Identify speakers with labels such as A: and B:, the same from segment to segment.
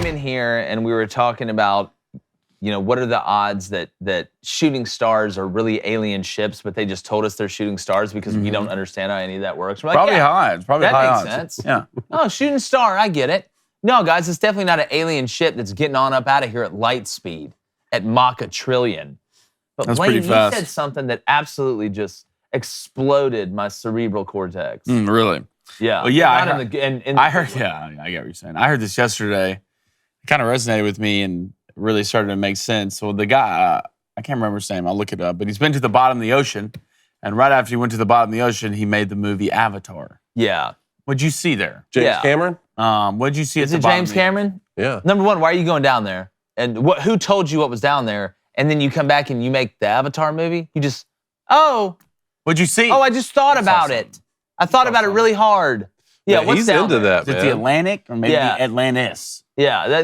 A: in here and we were talking about, what are the odds that shooting stars are really alien ships, but they just told us they're shooting stars because we don't understand how any of that works. We're like,
B: probably high. It's probably high odds.
A: That makes sense.
B: Yeah.
A: Oh, shooting star, I get it. No, guys, it's definitely not an alien ship that's getting on up out of here at light speed, at Mach 1 trillion. But
B: That's
A: Blaine,
B: pretty
A: you
B: fast.
A: said something that absolutely just exploded my cerebral cortex.
B: Really?
A: Yeah.
B: Well, yeah,
A: I
B: heard. Yeah, I get what you're saying. I heard this yesterday. It kind of resonated with me and really started to make sense. Well, the guy, I can't remember his name. I'll look it up. But he's been to the bottom of the ocean, and right after he went to the bottom of the ocean, he made the movie Avatar.
A: Yeah.
B: What'd you see there?
C: James Cameron?
B: What'd you see
A: Is
B: at
A: it
B: the bottom?
A: James Cameron?
C: Yeah.
A: Number one, why are you going down there? And who told you what was down there? And then you come back and you make the Avatar movie? You just,
B: What'd you see?
A: I just thought about it. I thought about it really hard. Yeah, what's
C: he's
A: down
C: into
A: there?
C: that,
B: Is it the Atlantic or maybe Atlantis?
A: Yeah,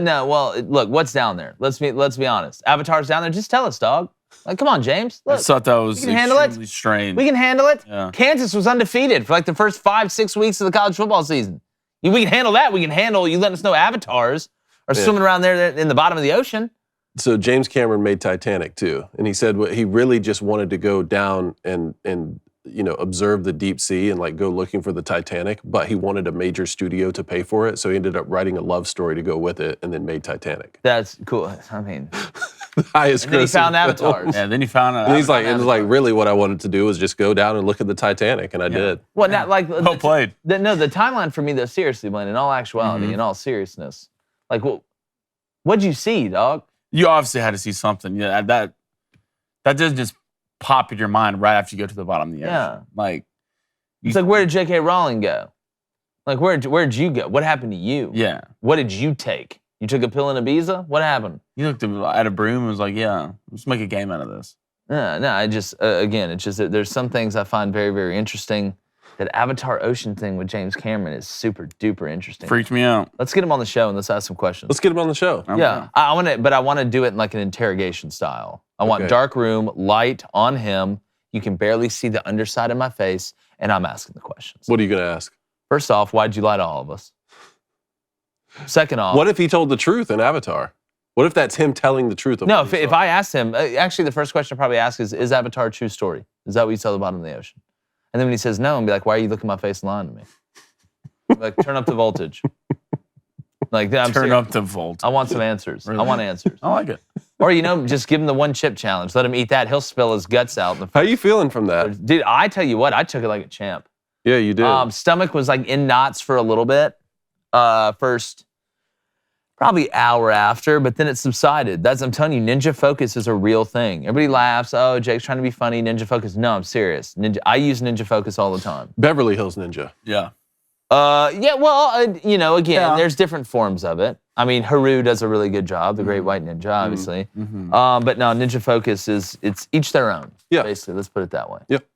A: look, what's down there? Let's be honest. Avatar's down there. Just tell us, dog. Like, come on, James. Look,
B: I thought that was
A: we can handle it.
B: extremely strange.
A: We can handle it.
B: Yeah.
A: Kansas was undefeated for like the first 5-6 weeks of the college football season. We can handle that. We can handle you letting us know avatars are swimming around there in the bottom of the ocean.
C: So James Cameron made Titanic too, and he said he really just wanted to go down and observe the deep sea and like go looking for the Titanic, but he wanted a major studio to pay for it, so he ended up writing a love story to go with it, and then made Titanic.
A: That's cool. I mean,
C: The highest.
A: and then he found avatars.
B: Yeah, then he found
C: And he's like, it was like really what I wanted to do was just go down and look at the Titanic, and I did.
A: Well, not like
B: Well played.
A: The timeline for me though, seriously, Blaine, in all actuality, in all seriousness, like, what'd you see, dog?
B: You obviously had to see something. Yeah, that doesn't just pop in your mind right after you go to the bottom of the ocean.
A: Yeah.
B: Like,
A: It's like, where did J.K. Rowling go? Like, where'd you go? What happened to you?
B: yeah.
A: What did you take? You took a pill in Ibiza? What happened?
B: You looked at a broom and was like, yeah, let's make a game out of this.
A: No, I just, again, it's just that there's some things I find very, very interesting. That Avatar Ocean thing with James Cameron is super duper interesting.
B: Freaked me out.
A: Let's get him on the show and let's ask some questions.
C: Let's get him on the show.
B: Okay.
A: Yeah, I want to do it in like an interrogation style. I want dark room, light on him. You can barely see the underside of my face, and I'm asking the questions.
C: What are you gonna ask?
A: First off, why'd you lie to all of us? Second off,
C: What if he told the truth in Avatar? What if that's him telling the truth? Of
A: no,
C: what he
A: if
C: saw?
A: I asked him, actually the first question I'd probably ask is Avatar a true story? Is that what you saw at the bottom of the ocean? And then when he says no, I'm be like, why are you looking at my face and lying to me? Like, turn up the voltage. Like, I'm
B: Turn
A: serious.
B: up the volt.
A: I want some answers.
B: Really?
A: I want answers.
B: I like it.
A: Or, just give him the one chip challenge. Let him eat that. He'll spill his guts out.
C: How you feeling from that?
A: Dude, I tell you what, I took it like a champ.
C: Yeah, you did.
A: Stomach was like in knots for a little bit. First, probably hour after, but then it subsided. I'm telling you, ninja focus is a real thing. Everybody laughs. Oh, Jake's trying to be funny. Ninja focus. No, I'm serious. I use ninja focus all the time.
C: Beverly Hills Ninja.
B: Yeah.
A: Again, there's different forms of it. I mean, Haru does a really good job, the Great White Ninja, obviously. But no, ninja focus it's each their own.
C: Yeah.
A: Basically, let's put it that way.
C: Yep.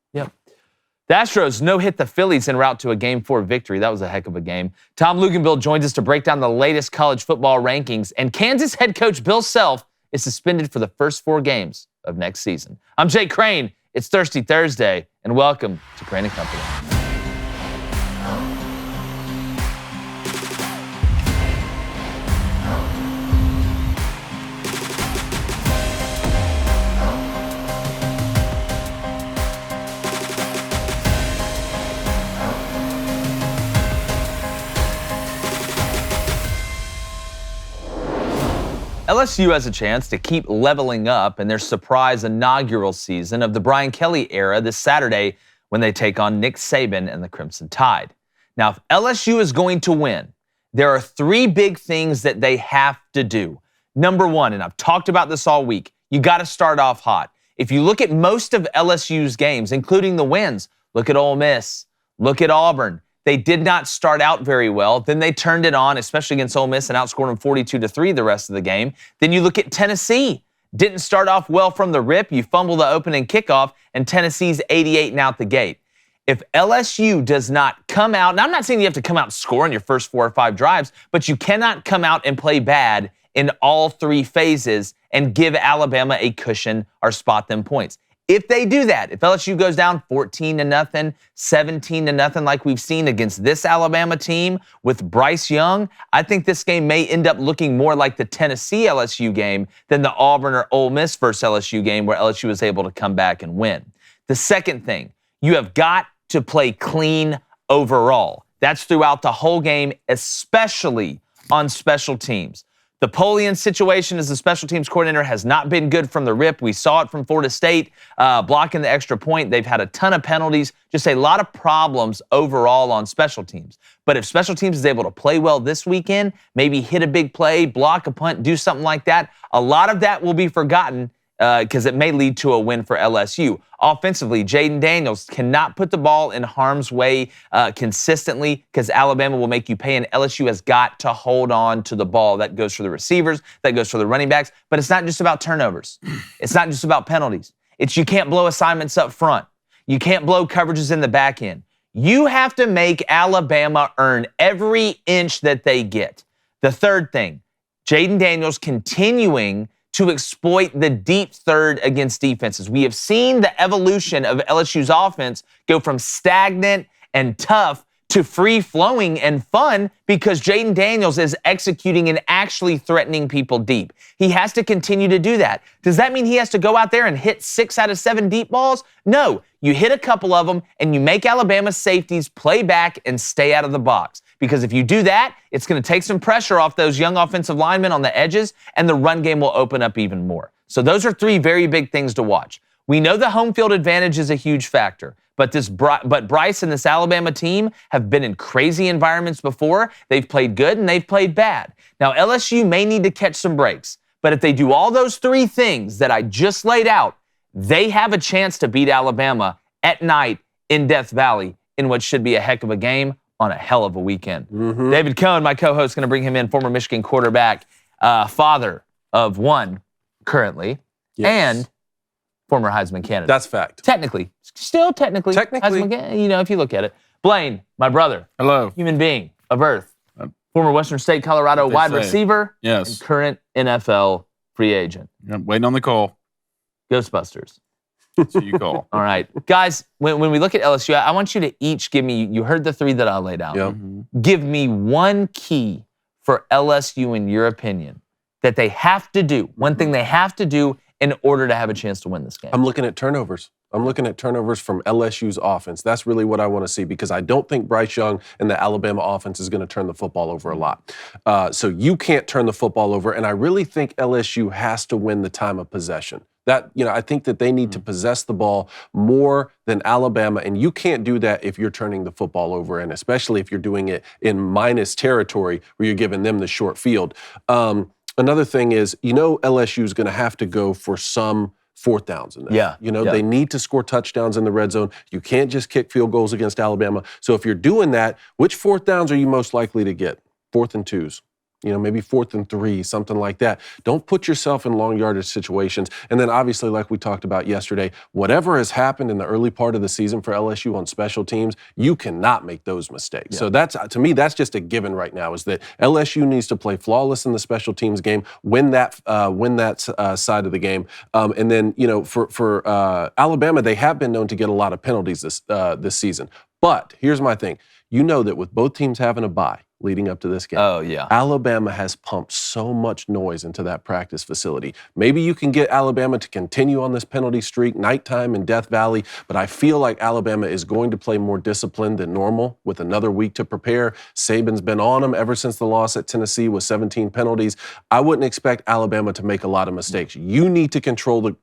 A: The Astros no-hit the Phillies en route to a Game 4 victory. That was a heck of a game. Tom Luginbill joins us to break down the latest college football rankings, and Kansas head coach Bill Self is suspended for the first 4 games of next season. I'm Jake Crane. It's Thirsty Thursday, and welcome to Crane & Company. LSU has a chance to keep leveling up in their surprise inaugural season of the Brian Kelly era this Saturday when they take on Nick Saban and the Crimson Tide. Now, if LSU is going to win, there are 3 big things that they have to do. Number 1, and I've talked about this all week, you got to start off hot. If you look at most of LSU's games, including the wins, look at Ole Miss, look at Auburn. They did not start out very well. Then they turned it on, especially against Ole Miss, and outscored them 42-3 the rest of the game. Then you look at Tennessee. Didn't start off well from the rip. You fumble the opening kickoff, and Tennessee's 88 and out the gate. If LSU does not come out, and I'm not saying you have to come out and score in your first 4 or 5 drives, but you cannot come out and play bad in all 3 phases and give Alabama a cushion or spot them points. If they do that, if LSU goes down 14-0, 17-0, like we've seen against this Alabama team with Bryce Young, I think this game may end up looking more like the Tennessee LSU game than the Auburn or Ole Miss versus LSU game where LSU was able to come back and win. The second thing, you have got to play clean overall. That's throughout the whole game, especially on special teams. The Polian situation as the special teams coordinator has not been good from the rip. We saw it from Florida State, blocking the extra point. They've had a ton of penalties, just a lot of problems overall on special teams. But if special teams is able to play well this weekend, maybe hit a big play, block a punt, do something like that, a lot of that will be forgotten because it may lead to a win for LSU. Offensively, Jaden Daniels cannot put the ball in harm's way consistently because Alabama will make you pay, and LSU has got to hold on to the ball. That goes for the receivers, that goes for the running backs, but it's not just about turnovers. It's not just about penalties. It's you can't blow assignments up front. You can't blow coverages in the back end. You have to make Alabama earn every inch that they get. The third thing, Jaden Daniels continuing to exploit the deep third against defenses. We have seen the evolution of LSU's offense go from stagnant and tough to free-flowing and fun because Jaden Daniels is executing and actually threatening people deep. He has to continue to do that. Does that mean he has to go out there and hit 6 out of 7 deep balls? No. You hit a couple of them, and you make Alabama's safeties play back and stay out of the box. Because if you do that, it's going to take some pressure off those young offensive linemen on the edges, and the run game will open up even more. So those are 3 very big things to watch. We know the home field advantage is a huge factor, but Bryce and this Alabama team have been in crazy environments before. They've played good and they've played bad. Now, LSU may need to catch some breaks, but if they do all those 3 things that I just laid out, they have a chance to beat Alabama at night in Death Valley in what should be a heck of a game on a hell of a weekend. Mm-hmm. David Cohn, my co-host, going to bring him in, former Michigan quarterback, father of 1 currently, and former Heisman candidate.
C: That's fact.
A: Still technically. Heisman, if you look at it. Blaine, my brother.
B: Hello.
A: Human being of Earth. Former Western State, Colorado wide receiver.
B: Yes.
A: And current NFL free agent.
B: Yep, waiting on the call.
A: Ghostbusters.
B: So you call.
A: All right. Guys, when we look at LSU, I want you to each give me, you heard the 3 that I laid out.
C: Yep.
B: Mm-hmm.
A: Give me 1 key for LSU in your opinion that they have to do, one thing they have to do in order to have a chance to win this game.
C: I'm looking at turnovers. I'm looking at turnovers from LSU's offense. That's really what I want to see because I don't think Bryce Young and the Alabama offense is going to turn the football over a lot. So you can't turn the football over, and I really think LSU has to win the time of possession. I think that they need to possess the ball more than Alabama, and you can't do that if you're turning the football over, and especially if you're doing it in minus territory where you're giving them the short field. Another thing is, LSU is going to have to go for some 4th downs in this. They need to score touchdowns in the red zone. You can't just kick field goals against Alabama. So if you're doing that, which 4th downs are you most likely to get? 4th and 2s. Maybe 4th and 3, something like that. Don't put yourself in long yardage situations. And then obviously, like we talked about yesterday, whatever has happened in the early part of the season for LSU on special teams, you cannot make those mistakes. So to me, that's just a given right now is that LSU needs to play flawless in the special teams game, win that side of the game. And then, for Alabama, they have been known to get a lot of penalties this season. But here's my thing. That with both teams having a bye, leading up to this game.
A: Oh, yeah.
C: Alabama has pumped so much noise into that practice facility. Maybe you can get Alabama to continue on this penalty streak, nighttime in Death Valley, but I feel like Alabama is going to play more disciplined than normal with another week to prepare. Saban's been on them ever since the loss at Tennessee with 17 penalties. I wouldn't expect Alabama to make a lot of mistakes. You need to control the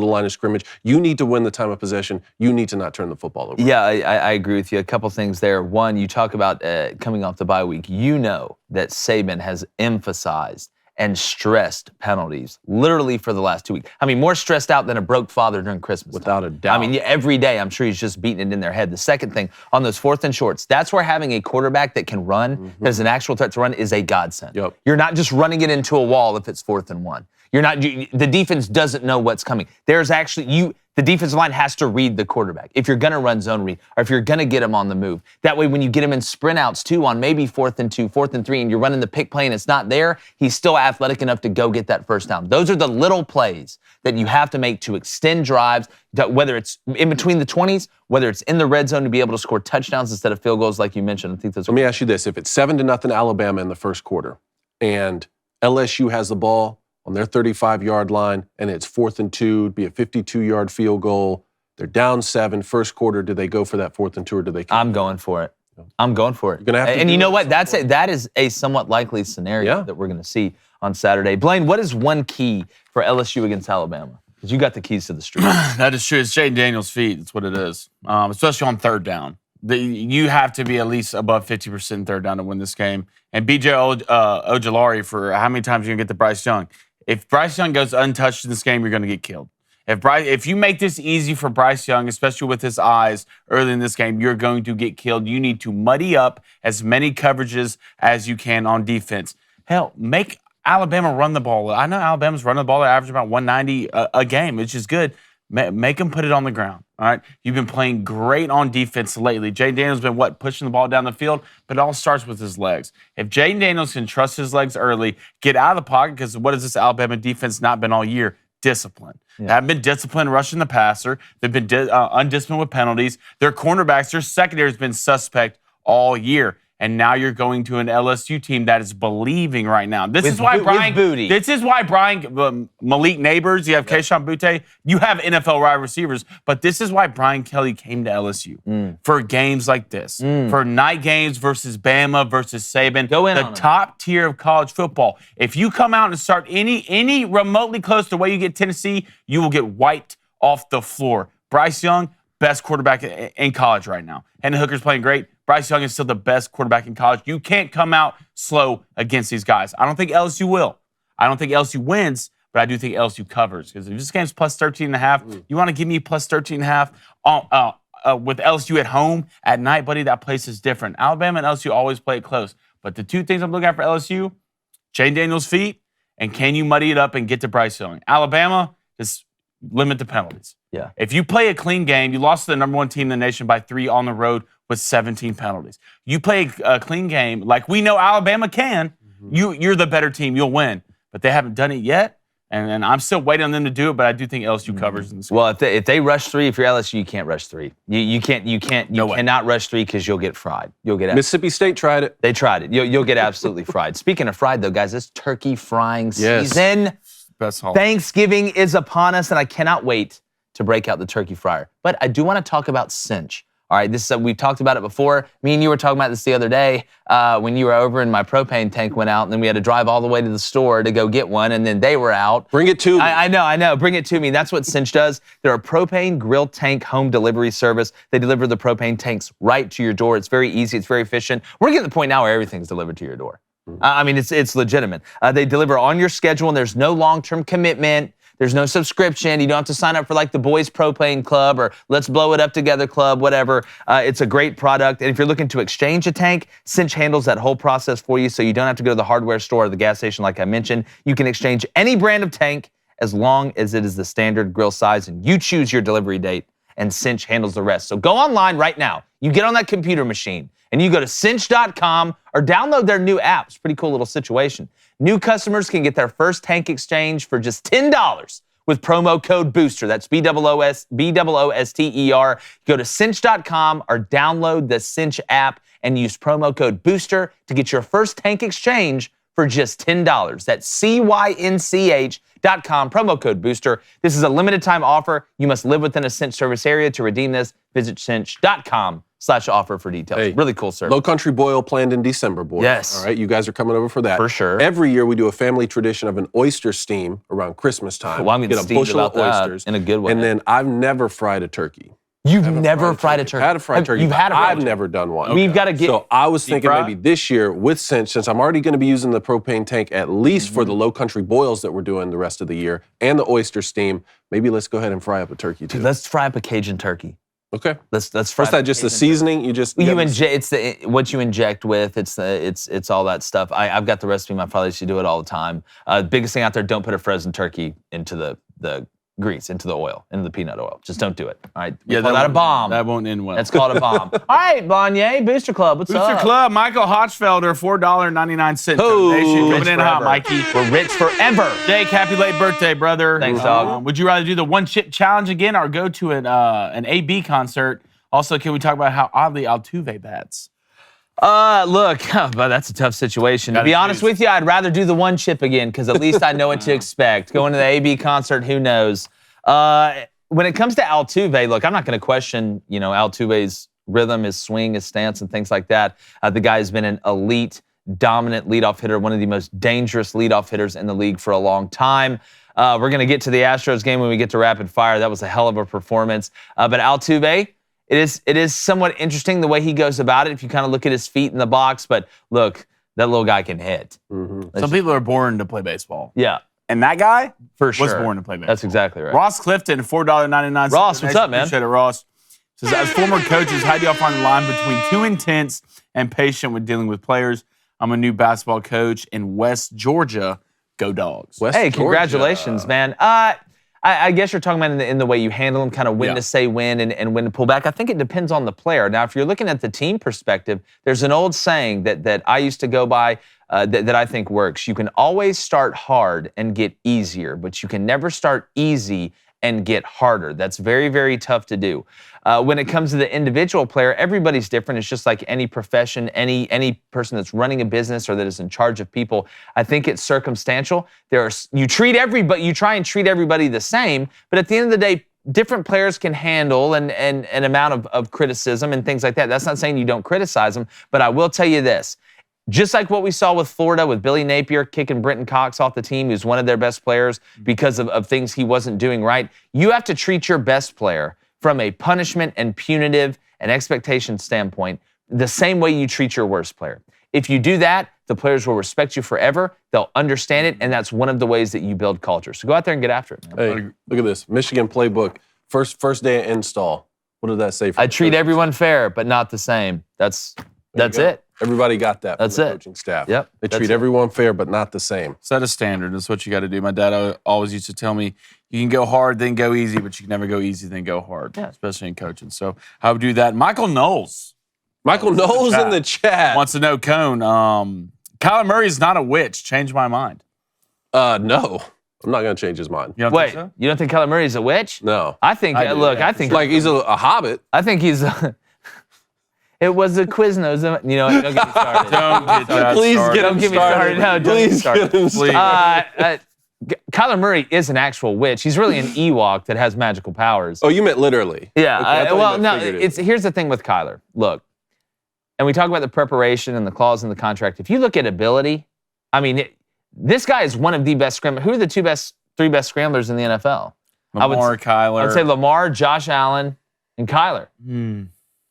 C: line of scrimmage. You need to win the time of possession. You need to not turn the football over.
A: Yeah, I agree with you. A couple things there. One, you talk about coming off the bye week. That Saban has emphasized and stressed penalties literally for the last 2 weeks. More stressed out than a broke father during Christmas.
C: Without a doubt.
A: Every day I'm sure he's just beating it in their head. The second thing, on those 4th and shorts, that's where having a quarterback that can run, that is an actual threat to run, is a godsend.
C: Yep.
A: You're not just running it into a wall if it's 4th and 1. The defense doesn't know what's coming. There's actually The defensive line has to read the quarterback. If you're going to run zone read, or if you're going to get him on the move. That way, when you get him in sprint outs too on maybe 4th and 2, 4th and 3, and you're running the pick play and it's not there, he's still athletic enough to go get that first down. Those are the little plays that you have to make to extend drives, whether it's in between the 20s, whether it's in the red zone to be able to score touchdowns instead of field goals like you mentioned. I think those.
C: Let me ask you this. If it's 7-0 Alabama in the first quarter and LSU has the ball on their 35-yard line and it's 4th and 2, it'd be a 52-yard field goal. They're down 7 first quarter. Do they go for that 4th and 2 or do they keep
A: I'm going for it. I'm going for it.
C: You're gonna have to
A: and
C: do
A: you know
C: it
A: what? That is a somewhat likely scenario that we're going to see on Saturday. Blaine, what is one key for LSU against Alabama? Because you got the keys to the street.
B: That is true. It's Jaden Daniels' feet. That's what it is, especially on third down. You have to be at least above 50% third down to win this game. And B.J. Ojulari, for how many times you're going to get to Bryce Young? If Bryce Young goes untouched in this game, you're going to get killed. If you make this easy for Bryce Young, especially with his eyes early in this game, you're going to get killed. You need to muddy up as many coverages as you can on defense. Hell, make Alabama run the ball. I know Alabama's running the ball. They average about 190 a game, which is good. Make them put it on the ground, all right? You've been playing great on defense lately. Jaden Daniels has been, pushing the ball down the field, but it all starts with his legs. If Jaden Daniels can trust his legs early, get out of the pocket, because what has this Alabama defense not been all year? Discipline. They haven't been disciplined rushing the passer. They've been undisciplined with penalties. Their cornerbacks, their secondary has been suspect all year. And now you're going to an LSU team that is believing right now. This is why Brian Malik Neighbors, you have Keyshawn Butte, you have NFL wide receivers, but this is why Brian Kelly came to LSU for games like this, for night games versus Bama versus Saban, the top tier of college football. If you come out and start any remotely close to the way you get Tennessee, you will get wiped off the floor. Bryce Young, best quarterback in college right now. Hendon Hooker's playing great. Bryce Young is still the best quarterback in college. You can't come out slow against these guys. I don't think LSU will. I don't think LSU wins, but I do think LSU covers. Because if this game's plus 13.5, you want to give me plus 13.5 with LSU at home at night, buddy, that place is different. Alabama and LSU always play it close. But the two things I'm looking at for LSU, Jaden Daniels' feet, and can you muddy it up and get to Bryce Young? Alabama, just limit the penalties.
A: Yeah.
B: If you play a clean game, you lost to the number 1 team in the nation by 3 on the road with 17 penalties. You play a clean game like we know Alabama can, you're the better team, you'll win. But they haven't done it yet, and I'm still waiting on them to do it, but I do think LSU covers in this game.
A: Well, if they rush 3, if you're LSU, you can't rush 3. You cannot rush 3 because you'll get fried. You'll get
C: Mississippi State tried it.
A: They tried it. You'll get absolutely fried. Speaking of fried, though, guys, it's turkey frying season.
B: Best holiday.
A: Thanksgiving is upon us, and I cannot wait to break out the turkey fryer. But I do want to talk about Cynch. All right, this is we've talked about it before. Me and you were talking about this the other day when you were over and my propane tank went out, and then we had to drive all the way to the store to go get one, and then they were out.
C: Bring it to me.
A: I know. Bring it to me. That's what Cynch does. They're a propane grill tank home delivery service. They deliver the propane tanks right to your door. It's very easy. It's very efficient. We're getting to the point now where everything's delivered to your door. I mean, it's legitimate. They deliver on your schedule, and there's no long-term commitment. There's no subscription. You don't have to sign up for like the Boys Propane Club or Let's Blow It Up Together Club, whatever. It's a great product. And if you're looking to exchange a tank, Cynch handles that whole process for you, so you don't have to go to the hardware store or the gas station like I mentioned. You can exchange any brand of tank as long as it is the standard grill size, and you choose your delivery date, and Cynch handles the rest. So go online right now. You get on that computer machine, and you go to Cynch.com or download their new app. It's a pretty cool little situation. New customers can get their first tank exchange for just $10 with promo code BOOSTER. That's BOOSTER. Go to Cynch.com or download the Cynch app and use promo code BOOSTER to get your first tank exchange for just $10. That's CYNCH.com, promo code BOOSTER. This is a limited time offer. You must live within a Cynch service area to redeem this. Visit Cynch.com/offer for details.
C: Hey,
A: really cool service.
C: Low Country Boil planned in December, boys.
A: Yes.
C: All right, you guys are coming over for that.
A: For sure.
C: Every year we do a family tradition of an oyster steam around Christmas time.
A: Well, I'm going to
C: get a
A: steam
C: bushel
A: about
C: of
A: that
C: oysters.
A: in a good way.
C: And then I've never fried a turkey.
A: You've never fried a turkey?
C: I've had a fried turkey.
A: You've had a fried
C: I've
A: turkey?
C: never done one.
A: We've got to get...
C: So I was thinking
B: fry?
C: maybe this year with Cynch, since I'm already going to be using the propane tank at least for the Low Country boils that we're doing the rest of the year and the oyster steam, maybe let's go ahead and fry up a turkey too.
A: Dude, let's fry up a Cajun turkey.
C: Okay.
A: Let's fry.
C: First, that just the seasoning. You just
A: It's what you inject with. It's all that stuff. I've got the recipe. My father used to do it all the time. Biggest thing out there: don't put a frozen turkey into the grease, into the oil, into the peanut oil. Just don't do it. All right.
B: Yeah,
A: Call that a bomb.
B: That won't end well.
A: That's called a bomb. All right, Blanye, Booster Club. What's up?
B: Booster Club, Michael Hochfelder, $4.99
A: Oh,
B: donation.
A: rich
B: Coming in hot,
A: forever.
B: Mikey.
A: We're rich forever.
B: Jake, happy late birthday, brother.
A: Thanks, dog.
B: Would you rather do the one chip challenge again or go to an AB concert? Also, can we talk about how oddly Altuve bats?
A: Look, but that's a tough situation. To
B: Gotta
A: be honest
B: choose.
A: with you, I'd rather do the one chip again because at least I know what to expect. Going to the AB concert, who knows? When it comes to Altuve, look, I'm not going to question, Altuve's rhythm, his swing, his stance, and things like that. The guy's been an elite, dominant leadoff hitter, one of the most dangerous leadoff hitters in the league for a long time. We're going to get to the Astros game when we get to rapid fire. That was a hell of a performance. But Altuve, it is somewhat interesting the way he goes about it if you kind of look at his feet in the box. But look, that little guy can hit.
C: Mm-hmm.
B: Some people are born to play baseball.
A: Yeah,
B: And that guy
A: for sure.
B: was born to play baseball.
A: That's exactly right.
B: Ross Clifton, $4.99.
A: Ross, what's up, man?
B: Appreciate it, Ross. Says, as former coaches, how do y'all find the line between too intense and patient when dealing with players? I'm a new basketball coach in West Georgia. Go Dogs.
C: West
A: Hey,
C: Georgia.
A: congratulations, man. I guess you're talking about in the way you handle them, kind of when to say when and when to pull back. I think it depends on the player. Now, if you're looking at the team perspective, there's an old saying that I used to go by that I think works. You can always start hard and get easier, but you can never start easy and get harder. That's very, very tough to do. When it comes to the individual player, everybody's different. It's just like any profession, any person that's running a business or that is in charge of people. I think it's circumstantial. You try and treat everybody the same, but at the end of the day, different players can handle an amount of criticism and things like that. That's not saying you don't criticize them, but I will tell you this. Just like what we saw with Florida, with Billy Napier kicking Brenton Cox off the team, who's one of their best players because of things he wasn't doing right, you have to treat your best player from a punishment and punitive and expectation standpoint the same way you treat your worst player. If you do that, the players will respect you forever. They'll understand it, and that's one of the ways that you build culture. So go out there and get after it, man.
C: Hey, look at this. Michigan playbook. First day of install. What did that say?
A: I treat everyone fair, but not the same. That's it.
C: Everybody got that from
A: That's
C: the
A: it.
C: coaching staff.
A: Yep,
C: They
A: that's
C: treat
A: it.
C: everyone fair, but not the same.
B: Set a standard. That's what you got to do. My dad always used to tell me, you can go hard, then go easy, but you can never go easy, then go hard, especially in coaching. So I would do that. Michael Knowles
C: Michael Knowles in the chat.
B: wants to know, Cone, Kyler Murray is not a witch. Change my mind.
C: No. I'm not going to change his mind.
B: You don't
A: Wait,
B: think so?
A: you don't think Kyler Murray's a witch?
C: No.
A: I think,
B: I do,
A: look,
B: yeah,
A: I
B: for
A: think,
C: Like he's a hobbit.
A: I think he's, it was a Quiznos. Don't get me started.
B: Don't get that
C: Please
B: started.
C: get him
A: Don't get me
C: started.
A: started. No, don't get me
C: Please
A: started.
C: get him started.
A: Kyler Murray is an actual witch. He's really an Ewok that has magical powers.
C: Oh, you meant literally.
A: Yeah.
C: Okay, I thought you
A: Well,
C: meant
A: no.
C: figuratively.
A: Here's the thing with Kyler. Look, and we talk about the preparation and the clause in the contract. If you look at ability, I mean, this guy is one of the best scramblers. Who are the three best scramblers in the NFL?
B: Lamar, Kyler.
A: I would say Lamar, Josh Allen, and Kyler.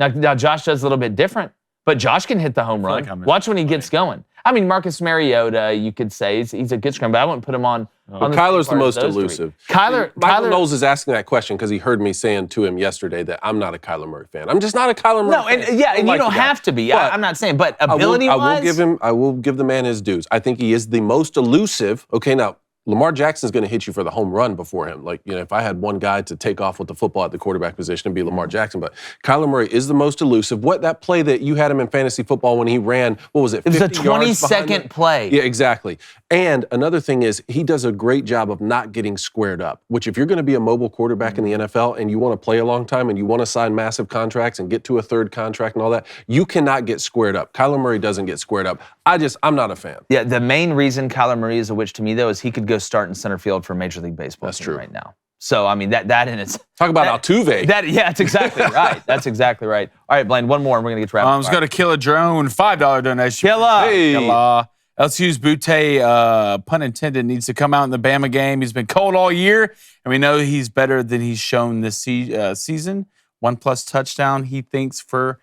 A: Now Josh does a little bit different, but Josh can hit the home run.
B: like I'm
A: Watch when he gets going. I mean, Marcus Mariota, you could say he's a good scrambler, but I wouldn't put him on. on
C: Kyler's
A: same
C: the
A: part as
C: most
A: those three.
C: elusive.
A: Michael
C: Michael Knowles is asking that question because he heard me saying to him yesterday that I'm not a Kyler Murray fan. I'm just not a Kyler Murray fan.
A: and you
C: like
A: don't
C: the guy.
A: have to be.
C: But
A: I'm not saying, but
C: I
A: ability-wise,
C: will give the man his dues. I think he is the most elusive. Okay, now Lamar Jackson's going to hit you for the home run before him. Like, if I had one guy to take off with the football at the quarterback position, it'd be Lamar Jackson. But Kyler Murray is the most elusive. That play that you had him in fantasy football when he ran, what was it?
A: it was a
C: 50 yards behind
A: 20-second
C: it?
A: play.
C: Yeah, exactly. And another thing is he does a great job of not getting squared up, which if you're going to be a mobile quarterback in the NFL and you want to play a long time and you want to sign massive contracts and get to a third contract and all that, you cannot get squared up. Kyler Murray doesn't get squared up. I'm not a fan.
A: Yeah, the main reason Kyler Murray is a witch to me, though, is he could go start in center field for Major League Baseball
C: That's
A: team
C: true.
A: right now. So, I mean, that in its...
C: Talk about Altuve.
A: That's exactly right. That's exactly right. All right, Blaine, one more, and we're going to get to rapid
B: Let's go to Kill a Drone, $5 donation.
A: Killa.
C: Hey.
B: Killa. LSU's Butte, pun intended, needs to come out in the Bama game. He's been cold all year, and we know he's better than he's shown this season. 1+ touchdown, he thinks, for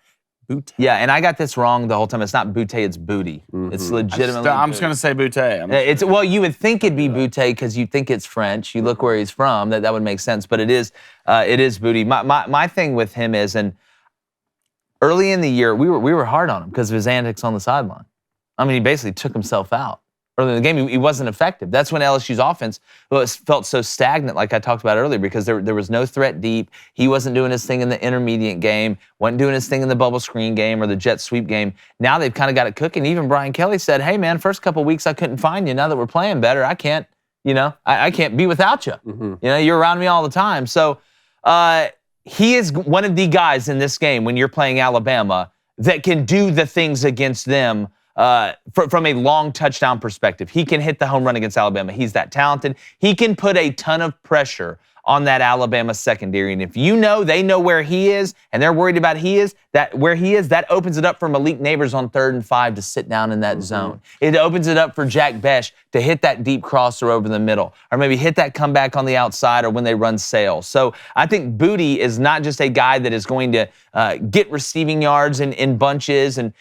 B: Butte.
A: Yeah, and I got this wrong the whole time. It's not Butte, it's Booty. It's legitimately
B: I'm just going to say Butte.
A: Well, you would think it'd be Butte because you think it's French. You look where he's from. That would make sense. But it is Booty. My thing with him is, and early in the year, we were hard on him because of his antics on the sideline. I mean, he basically took himself out. Early in the game, he wasn't effective. That's when LSU's offense felt so stagnant, like I talked about earlier, because there was no threat deep. He wasn't doing his thing in the intermediate game, wasn't doing his thing in the bubble screen game or the jet sweep game. Now they've kind of got it cooking. Even Brian Kelly said, hey, man, first couple of weeks I couldn't find you. Now that we're playing better, I can't, I can't be without you.
C: Mm-hmm.
A: You're around me all the time. So he is one of the guys in this game when you're playing Alabama that can do the things against them. From a long touchdown perspective, he can hit the home run against Alabama. He's that talented. He can put a ton of pressure on that Alabama secondary. And if they know where he is and they're worried about where he is, that opens it up for Malik Neighbors on 3rd and 5 to sit down in that zone. It opens it up for Jack Besh to hit that deep crosser over the middle, or maybe hit that comeback on the outside, or when they run sail. So I think Booty is not just a guy that is going to get receiving yards in bunches and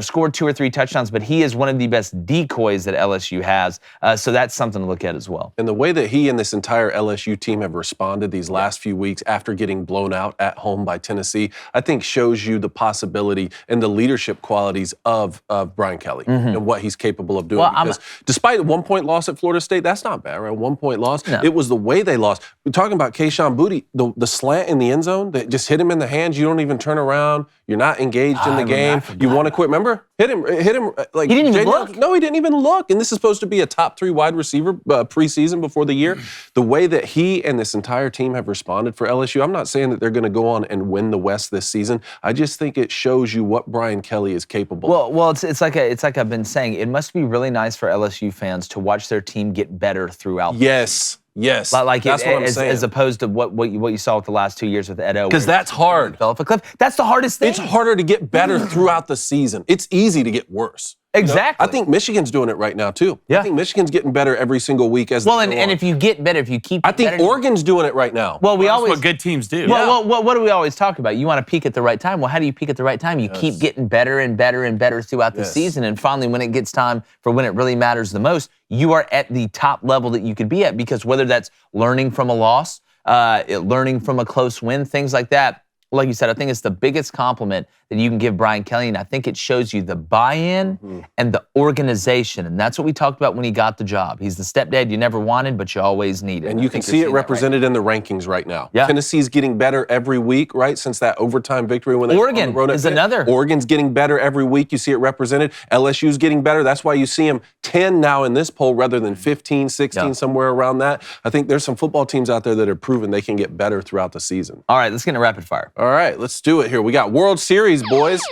A: score 2 or 3 touchdowns, but he is one of the best decoys that LSU has. So that's something to look at as well.
C: And the way that he and this entire LSU team have responded these last few weeks after getting blown out at home by Tennessee, I think shows you the possibility and the leadership qualities of Brian Kelly and what he's capable of doing.
A: Well,
C: because despite a 1-point loss at Florida State, that's not bad, right? 1-point loss.
A: No.
C: It was the way they lost. We're talking about Keyshawn Booty, the slant in the end zone that just hit him in the hands. You don't even turn around. You're not engaged in the game. You want to quit. Remember? Hit him like
A: he didn't even look.
C: No, he didn't even look. And this is supposed to be a top 3 wide receiver preseason before the year. The way that he and this entire team have responded for LSU, I'm not saying that they're going to go on and win the West this season. I just think it shows you what Brian Kelly is capable of.
A: Well, it's like I've been saying. It must be really nice for LSU fans to watch their team get better throughout.
C: Yes. That's what I'm saying.
A: As opposed to what you saw with the last 2 years with Edo.
C: Because that's hard.
A: Fell off a cliff. That's the hardest thing.
C: It's harder to get better throughout the season. It's easy to get worse.
A: Exactly.
C: I think Michigan's doing it right now, too.
A: Yeah.
C: I think Michigan's getting better every single week as
A: and if you get better, if you keep
C: I think Oregon's doing it right now.
A: Well,
B: That's what good teams do.
A: Well, what do we always talk about? You want to peak at the right time. Well, how do you peak at the right time? You keep getting better and better and better throughout the season. And finally, when it gets time for when it really matters the most, you are at the top level that you could be at, because whether that's learning from a loss, learning from a close win, things like that. Like you said, I think it's the biggest compliment that you can give Brian Kelly, and I think it shows you the buy-in and the organization, and that's what we talked about when he got the job. He's the stepdad you never wanted, but you always needed.
C: And you can see it represented in the rankings right now.
A: Yeah.
C: Tennessee's getting better every week, right, since that overtime victory. When they
A: Oregon is another.
C: Oregon's getting better every week. You see it represented. LSU's getting better. That's why you see them 10 now in this poll rather than 15, 16, somewhere around that. I think there's some football teams out there that have proven they can get better throughout the season.
A: All right, let's get into rapid fire.
C: All right, let's do it here. We got World Series, boys.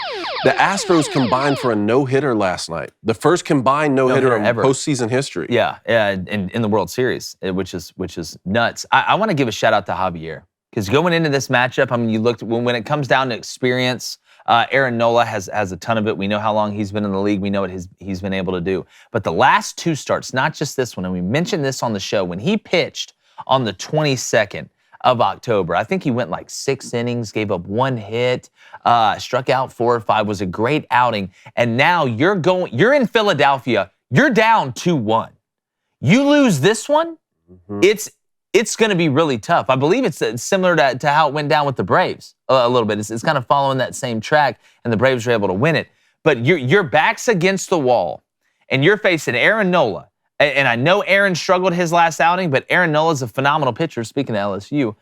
C: The Astros combined for a no-hitter last night. The first combined no-hitter in postseason history.
A: Yeah, in the World Series, which is nuts. I want to give a shout-out to Javier, because going into this matchup, I mean, you looked when it comes down to experience, Aaron Nola has a ton of it. We know how long he's been in the league. We know what he's been able to do. But the last 2 starts, not just this one, and we mentioned this on the show, when he pitched on the 22nd of October. I think he went like 6 innings, gave up 1 hit, struck out 4 or 5, was a great outing. And now you're in Philadelphia, you're down 2-1. You lose this one, it's going to be really tough. I believe it's similar to how it went down with the Braves a little bit. It's kind of following that same track, and the Braves were able to win it. But your back's against the wall, and you're facing Aaron Nola. And I know Aaron struggled his last outing, but Aaron Nola's a phenomenal pitcher, speaking of LSU.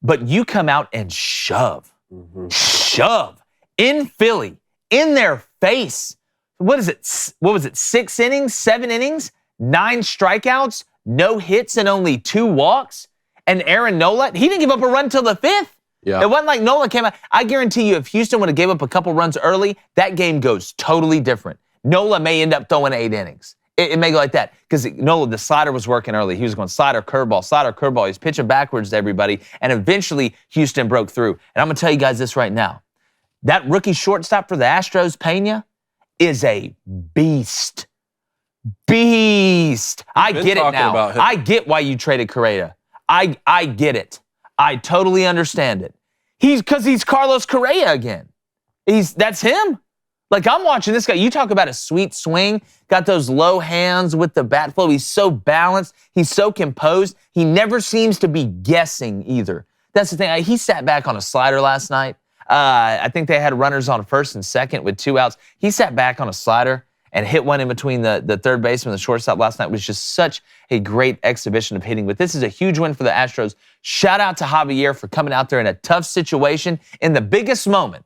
A: But you come out and shove in Philly, in their face. What is it? What was it? 6 innings, 7 innings, 9 strikeouts, no hits, and only 2 walks. And Aaron Nola, he didn't give up a run till the 5th.
C: Yeah.
A: It wasn't like Nola came out. I guarantee you, if Houston would have gave up a couple runs early, that game goes totally different. Nola may end up throwing 8 innings. It may go like that, because Nola, the slider was working early. He was going slider, curveball. He's pitching backwards to everybody, and eventually Houston broke through. And I'm going to tell you guys this right now. That rookie shortstop for the Astros, Pena, is a beast. I get it now. I get why you traded Correa. I get it. I totally understand it. Because he's Carlos Correa again. That's him. Like, I'm watching this guy. You talk about a sweet swing, got those low hands with the bat flow. He's so balanced. He's so composed. He never seems to be guessing either. That's the thing. He sat back on a slider last night. I think they had runners on first and second with 2 outs. He sat back on a slider, and hit one in between the third baseman and the shortstop last night. It was just such a great exhibition of hitting. But this is a huge win for the Astros. Shout out to Javier for coming out there in a tough situation in the biggest moment.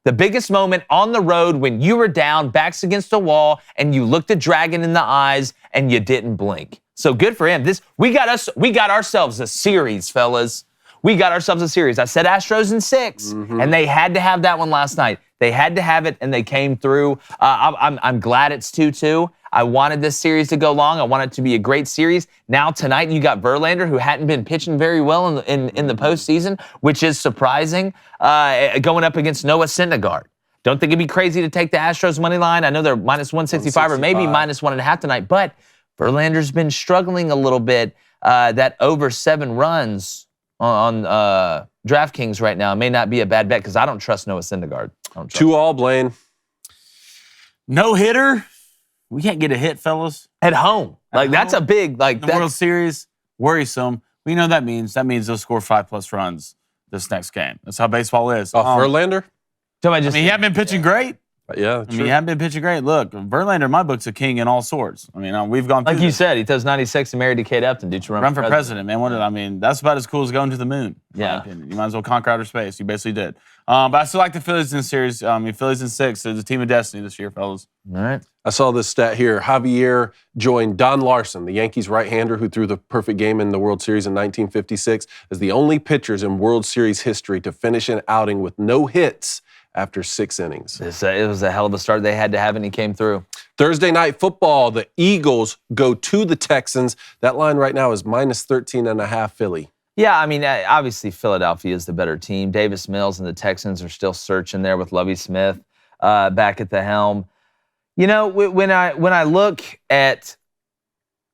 A: The biggest moment on the road when you were down, backs against the wall, and you looked the dragon in the eyes and you didn't blink. So good for him. We got ourselves a series, fellas. We got ourselves a series. I said Astros in 6, and they had to have that one last night. They had to have it, and they came through. I'm glad it's 2-2. I wanted this series to go long. I want it to be a great series. Now tonight you got Verlander, who hadn't been pitching very well in the postseason, which is surprising, going up against Noah Syndergaard. Don't think it'd be crazy to take the Astros money line. I know they're minus 165 or maybe minus 1.5 tonight, but Verlander's been struggling a little bit. That over 7 runs on DraftKings right now may not be a bad bet because I don't trust Noah Syndergaard.
C: 2-all, Blaine.
B: No hitter. We can't get a hit, fellas.
A: At home. That's a big,
B: the World Series, worrisome. We know that means they'll score 5+ runs this next game. That's how baseball is.
C: Verlander?
B: He hadn't been pitching great.
C: Yeah,
B: he hadn't been pitching great. Look, Verlander in my book's a king in all sorts. We've gone through
A: like you said, he does 96 and married to Kate Upton. Did you
B: run for president, man? That's about as cool as going to the moon. In
A: Yeah.
B: my opinion. You might as well conquer outer space. You basically did. But I still like the Phillies in the series. Phillies in 6. They're the team of destiny this year, fellas.
A: All right.
C: I saw this stat here. Javier joined Don Larson, the Yankees right-hander who threw the perfect game in the World Series in 1956, as the only pitchers in World Series history to finish an outing with no hits after 6 innings.
A: It was a hell of a start they had to have, and he came through.
C: Thursday night football, the Eagles go to the Texans. That line right now is minus 13.5 Philly.
A: Yeah, obviously Philadelphia is the better team. Davis Mills and the Texans are still searching there with Lovie Smith back at the helm. When I look at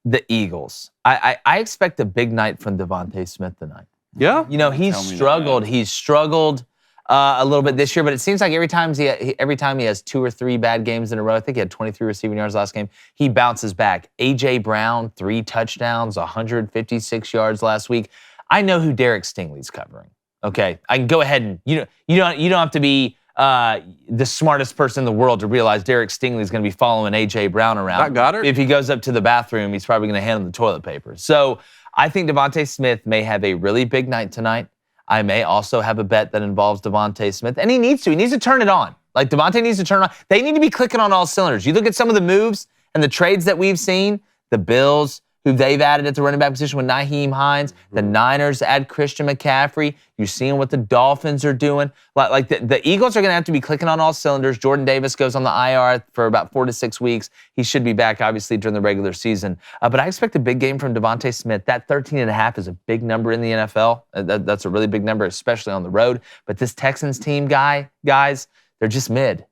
A: the Eagles, I expect a big night from Devontae Smith tonight.
C: Yeah?
A: He's struggled. He's struggled a little bit this year, but it seems like every time he has 2 or 3 bad games in a row, I think he had 23 receiving yards last game, he bounces back. A.J. Brown, 3 touchdowns, 156 yards last week. I know who Derek Stingley's covering. Okay, I can go ahead and you don't have to be the smartest person in the world to realize Derek Stingley's going to be following A.J. Brown around.
C: Not Goddard?
A: If he goes up to the bathroom, he's probably going to hand him the toilet paper. So I think Devontae Smith may have a really big night tonight. I may also have a bet that involves Devontae Smith, and he needs to turn it on. Devontae needs to turn it on. They need to be clicking on all cylinders. You look at some of the moves and the trades that we've seen, the Bills, who they've added at the running back position with Nyheim Hines. The Niners add Christian McCaffrey. You're seeing what the Dolphins are doing. The Eagles are going to have to be clicking on all cylinders. Jordan Davis goes on the IR for about 4 to 6 weeks. He should be back, obviously, during the regular season. But I expect a big game from Devontae Smith. That 13.5 is a big number in the NFL. That's a really big number, especially on the road. But this Texans team, guys, they're just mid.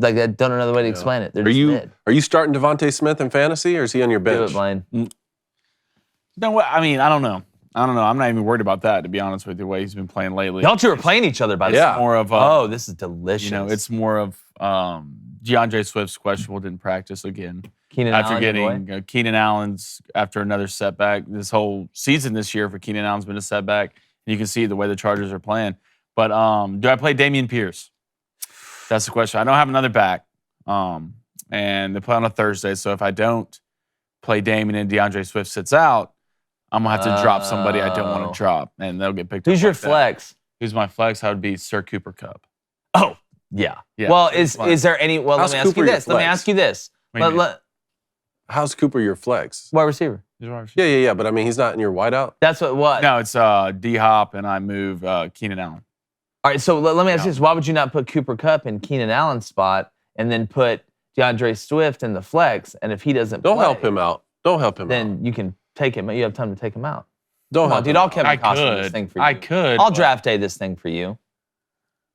A: I don't know another way to explain it. They're just mid.
C: Are you starting Devontae Smith in fantasy, or is he on your bench?
A: Do it, Blaine.
B: No, I don't know. I'm not even worried about that, to be honest with you, the way he's been playing lately.
A: Y'all two are playing each other, by the way.
B: It's more of
A: this is delicious.
B: It's more of DeAndre Swift's questionable, didn't practice again.
A: Keenan
B: after
A: Allen,
B: getting Keenan Allen's after another setback. This whole season this year for Keenan Allen's been a setback. And you can see the way the Chargers are playing. But do I play Dameon Pierce? That's the question. I don't have another back. And they play on a Thursday, so if I don't play Dameon and DeAndre Swift sits out, I'm going to have to drop somebody I don't want to drop, and they'll get picked up.
A: Who's your flex?
B: Who's my flex? That would be Sir Cooper Kupp.
A: Oh, yeah. Well, is there any... Well, let me ask you this.
C: How's Cooper your flex?
A: Wide receiver.
C: Yeah. But, he's not in your wideout?
A: That's what?
B: No, it's D-Hop, and I move Keenan Allen.
A: All right, so let me ask you this. Why would you not put Cooper Kupp in Keenan Allen's spot and then put DeAndre Swift in the flex? And if he doesn't
C: Don't help him out.
A: Then you can take him. You have time to take him out.
C: Don't help
A: dude. I'll Kevin Costner this thing for you.
B: I could.
A: I'll draft day this thing for you.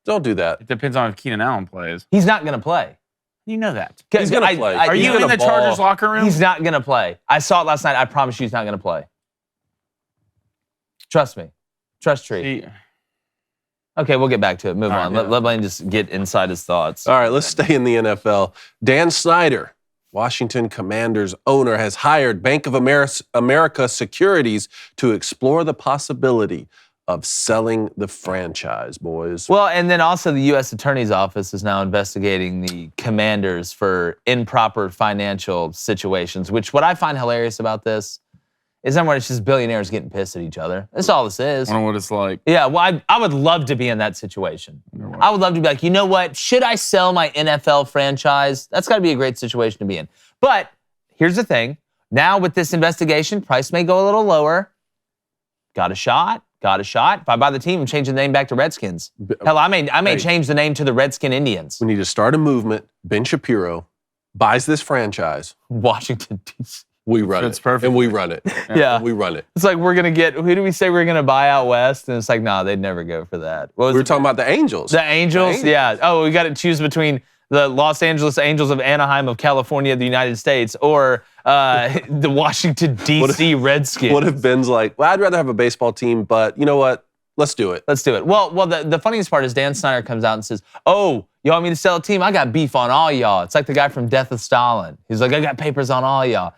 C: Don't do that.
B: It depends on if Keenan Allen plays.
A: He's not going to play.
B: You know that.
C: He's going to play.
B: Are you in the Chargers locker room?
A: He's not going to play. I saw it last night. I promise you he's not going to play. Trust me. Trust Tree. Okay, we'll get back to it. Move on. Let Blaine just get inside his thoughts.
C: All right, let's stay in the NFL. Dan Snyder, Washington Commanders owner, has hired Bank of America Securities to explore the possibility of selling the franchise, boys.
A: Well, and then also the U.S. Attorney's Office is now investigating the Commanders for improper financial situations, which what I find hilarious about this is it's just billionaires getting pissed at each other. That's all this is.
B: I don't know what it's like.
A: Yeah, well, I would love to be in that situation. I would love to be like, you know what? Should I sell my NFL franchise? That's got to be a great situation to be in. But here's the thing. Now with this investigation, price may go a little lower. Got a shot. If I buy the team, I'm changing the name back to Redskins. Hell, I may change the name to the Redskin Indians.
C: We need to start a movement. Ben Shapiro buys this franchise.
A: Washington, D.C.
C: We run it.
B: It's perfect.
C: And we run it.
A: Yeah.
C: And we run it.
A: It's like we're going to get, who do we say we're going to buy out west? And it's like, nah, they'd never go for that.
C: We were talking about the Angels.
A: The Angels? Yeah. Oh, we got to choose between the Los Angeles Angels of Anaheim of California, the United States, or the Washington, D.C. Redskins.
C: What if Ben's like, well, I'd rather have a baseball team, but you know what? Let's do it.
A: Let's do it. Well, the funniest part is Dan Snyder comes out and says, oh, you want me to sell a team? I got beef on all y'all. It's like the guy from Death of Stalin. He's like, I got papers on all y'all.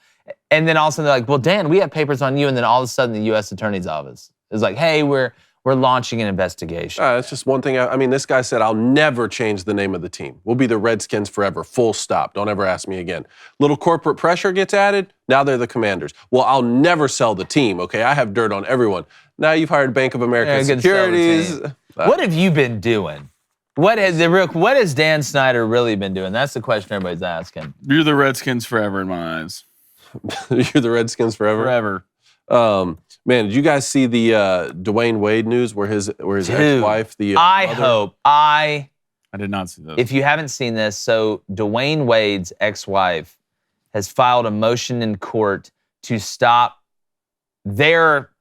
A: And then all of a sudden they're like, well, Dan, we have papers on you. And then all of a sudden the U.S. Attorney's Office is like, hey, we're launching an investigation.
C: It's just one thing. I mean, this guy said, I'll never change the name of the team. We'll be the Redskins forever. Full stop. Don't ever ask me again. Little corporate pressure gets added. Now they're the Commanders. Well, I'll never sell the team. Okay, I have dirt on everyone. Now you've hired Bank of America Securities.
A: What have you been doing? What has Dan Snyder really been doing? That's the question everybody's asking.
B: You're the Redskins forever in my eyes.
C: You're the Redskins forever?
B: Forever.
C: Man, did you guys see the Dwyane Wade news where his ex-wife, the
B: I did not see those.
A: If you haven't seen this, so Dwyane Wade's ex-wife has filed a motion in court to stop their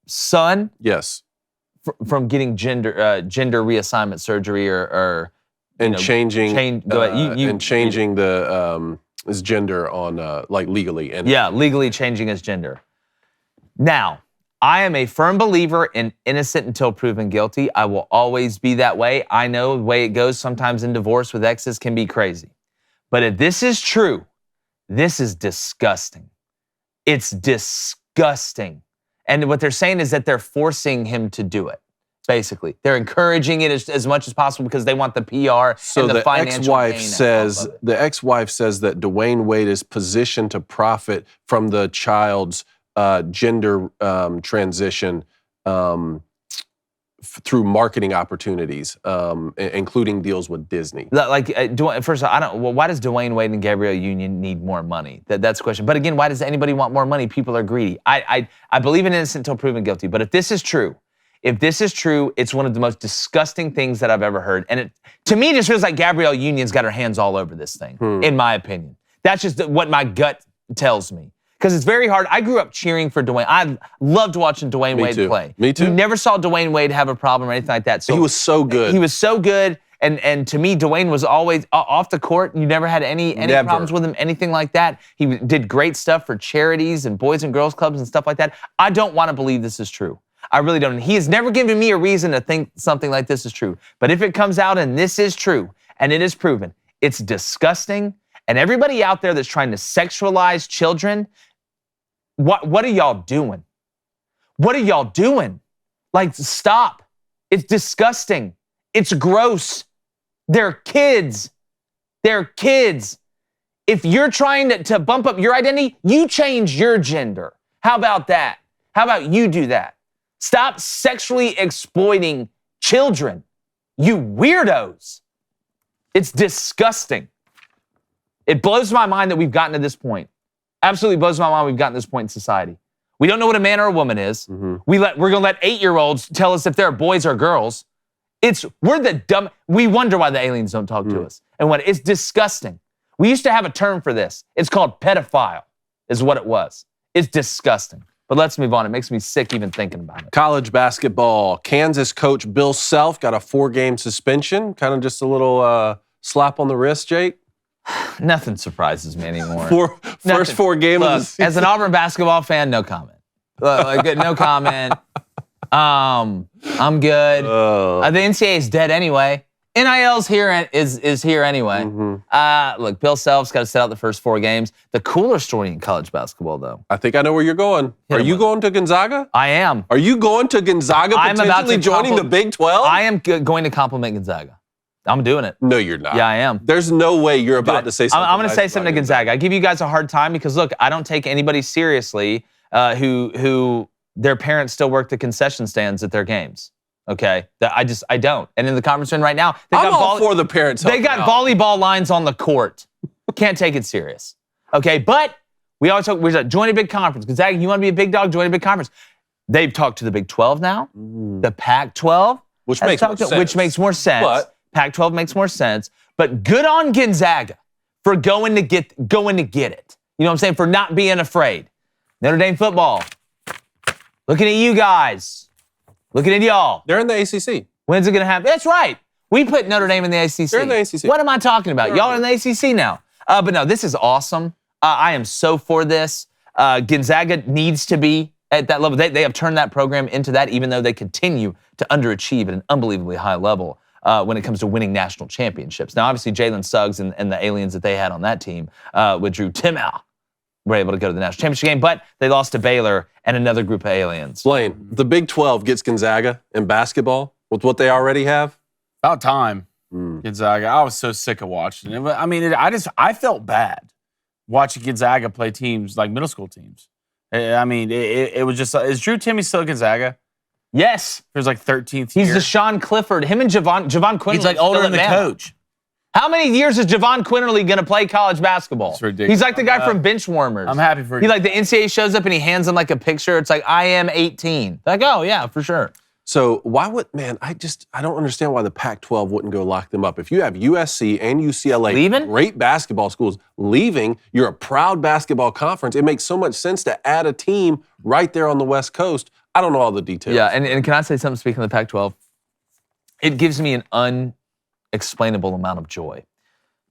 A: son from getting gender reassignment surgery or
C: changing his gender on like legally.
A: Legally changing his gender. Now, I am a firm believer in innocent until proven guilty. I will always be that way. I know the way it goes sometimes in divorce with exes can be crazy. But if this is true, this is disgusting. It's disgusting. And what they're saying is that they're forcing him to do it, basically. They're encouraging it as much as possible because they want the PR and the financial gain.
C: The ex-wife says that Dwyane Wade is positioned to profit from the child's gender transition through marketing opportunities, including deals with Disney.
A: First of all, why does Dwyane Wade and Gabrielle Union need more money? That's the question. But again, why does anybody want more money? People are greedy. I believe in innocent until proven guilty. But if this is true, it's one of the most disgusting things that I've ever heard. And to me, it just feels like Gabrielle Union's got her hands all over this thing, in my opinion. That's just what my gut tells me. Because it's very hard. I grew up cheering for Dwyane. I loved watching Dwyane Wade play.
C: Me too.
A: You never saw Dwyane Wade have a problem or anything like that. So
C: he was so good.
A: He was so good. And to me, Dwyane was always off the court. You never had any problems with him, anything like that. He did great stuff for charities and boys and girls clubs and stuff like that. I don't want to believe this is true. I really don't. He has never given me a reason to think something like this is true. But if it comes out and this is true, and it is proven, it's disgusting. And everybody out there that's trying to sexualize children, what are y'all doing? What are y'all doing? Like, stop. It's disgusting. It's gross. They're kids. They're kids. If you're trying to bump up your identity, you change your gender. How about that? How about you do that? Stop sexually exploiting children, you weirdos. It's disgusting. It blows my mind that we've gotten to this point. Absolutely blows my mind we've gotten to this point in society. We don't know what a man or a woman is. Mm-hmm. We're going to let 8-year-olds tell us if they're boys or girls. We're the dumb. We wonder why the aliens don't talk to us. And it's disgusting. We used to have a term for this. It's called pedophile, is what it was. It's disgusting. But let's move on. It makes me sick even thinking about it.
C: College basketball. Kansas coach Bill Self got a 4-game suspension. Kind of just a little slap on the wrist, Jake.
A: Nothing surprises me anymore.
C: First 4 games of the season.
A: As an Auburn basketball fan, no comment. No comment. I'm good. The NCAA is dead anyway. NIL's here is here anyway. Look, Bill Self's got to set out the first 4 games. The cooler story in college basketball, though.
C: I think I know where you're going. Are you going to Gonzaga?
A: I am.
C: Are you going to Gonzaga, potentially joining the Big 12?
A: I am going to compliment Gonzaga. I'm doing it.
C: No, you're not.
A: Yeah, I am.
C: There's no way you're about to say something.
A: I'm going to say something to Gonzaga. I give you guys a hard time because, look, I don't take anybody seriously who their parents still work the concession stands at their games. Okay, I don't. And in the conference room right now,
C: I'm all for the parents.
A: They got volleyball lines on the court. Can't take it serious. Okay, but we always talk. We're join a big conference. Gonzaga, you want to be a big dog? Join a big conference. They've talked to the Big 12 now, the Pac-12,
C: which makes more sense.
A: But Pac-12 makes more sense. But good on Gonzaga for going to get it. You know what I'm saying? For not being afraid. Notre Dame football. Looking at you guys. Looking at y'all.
C: They're in the ACC.
A: When's it going to happen? That's right. We put Notre Dame in the ACC.
C: They're in the ACC.
A: What am I talking about? Y'all are in the ACC now. But no, this is awesome. I am so for this. Gonzaga needs to be at that level. They have turned that program into that, even though they continue to underachieve at an unbelievably high level when it comes to winning national championships. Now, obviously, Jalen Suggs and the aliens that they had on that team with Drew Timmel were able to go to the national championship game, but they lost to Baylor and another group of aliens.
C: Blaine, the Big 12 gets Gonzaga in basketball with what they already have?
B: About time. Gonzaga. I was so sick of watching it. I mean, I felt bad watching Gonzaga play teams like middle school teams. I mean, it was just, is Drew Timmel still at Gonzaga?
A: Yes.
B: It was like 13th year.
A: He's Deshaun Clifford. Him and Javon Quinterly.
B: He's like older than the coach.
A: How many years is Javon Quinterly going to play college basketball?
B: It's ridiculous.
A: He's like the guy from Benchwarmers.
B: I'm happy for you.
A: He like the NCAA shows up and he hands him like a picture. It's like, I am 18. Like, oh yeah, for sure.
C: So why would, I don't understand why the Pac-12 wouldn't go lock them up. If you have USC and UCLA,
A: leaving?
C: Great basketball schools, leaving, you're a proud basketball conference. It makes so much sense to add a team right there on the West Coast. I don't know all the details.
A: Yeah, and can I say something speaking of the Pac-12? It gives me an unexplainable amount of joy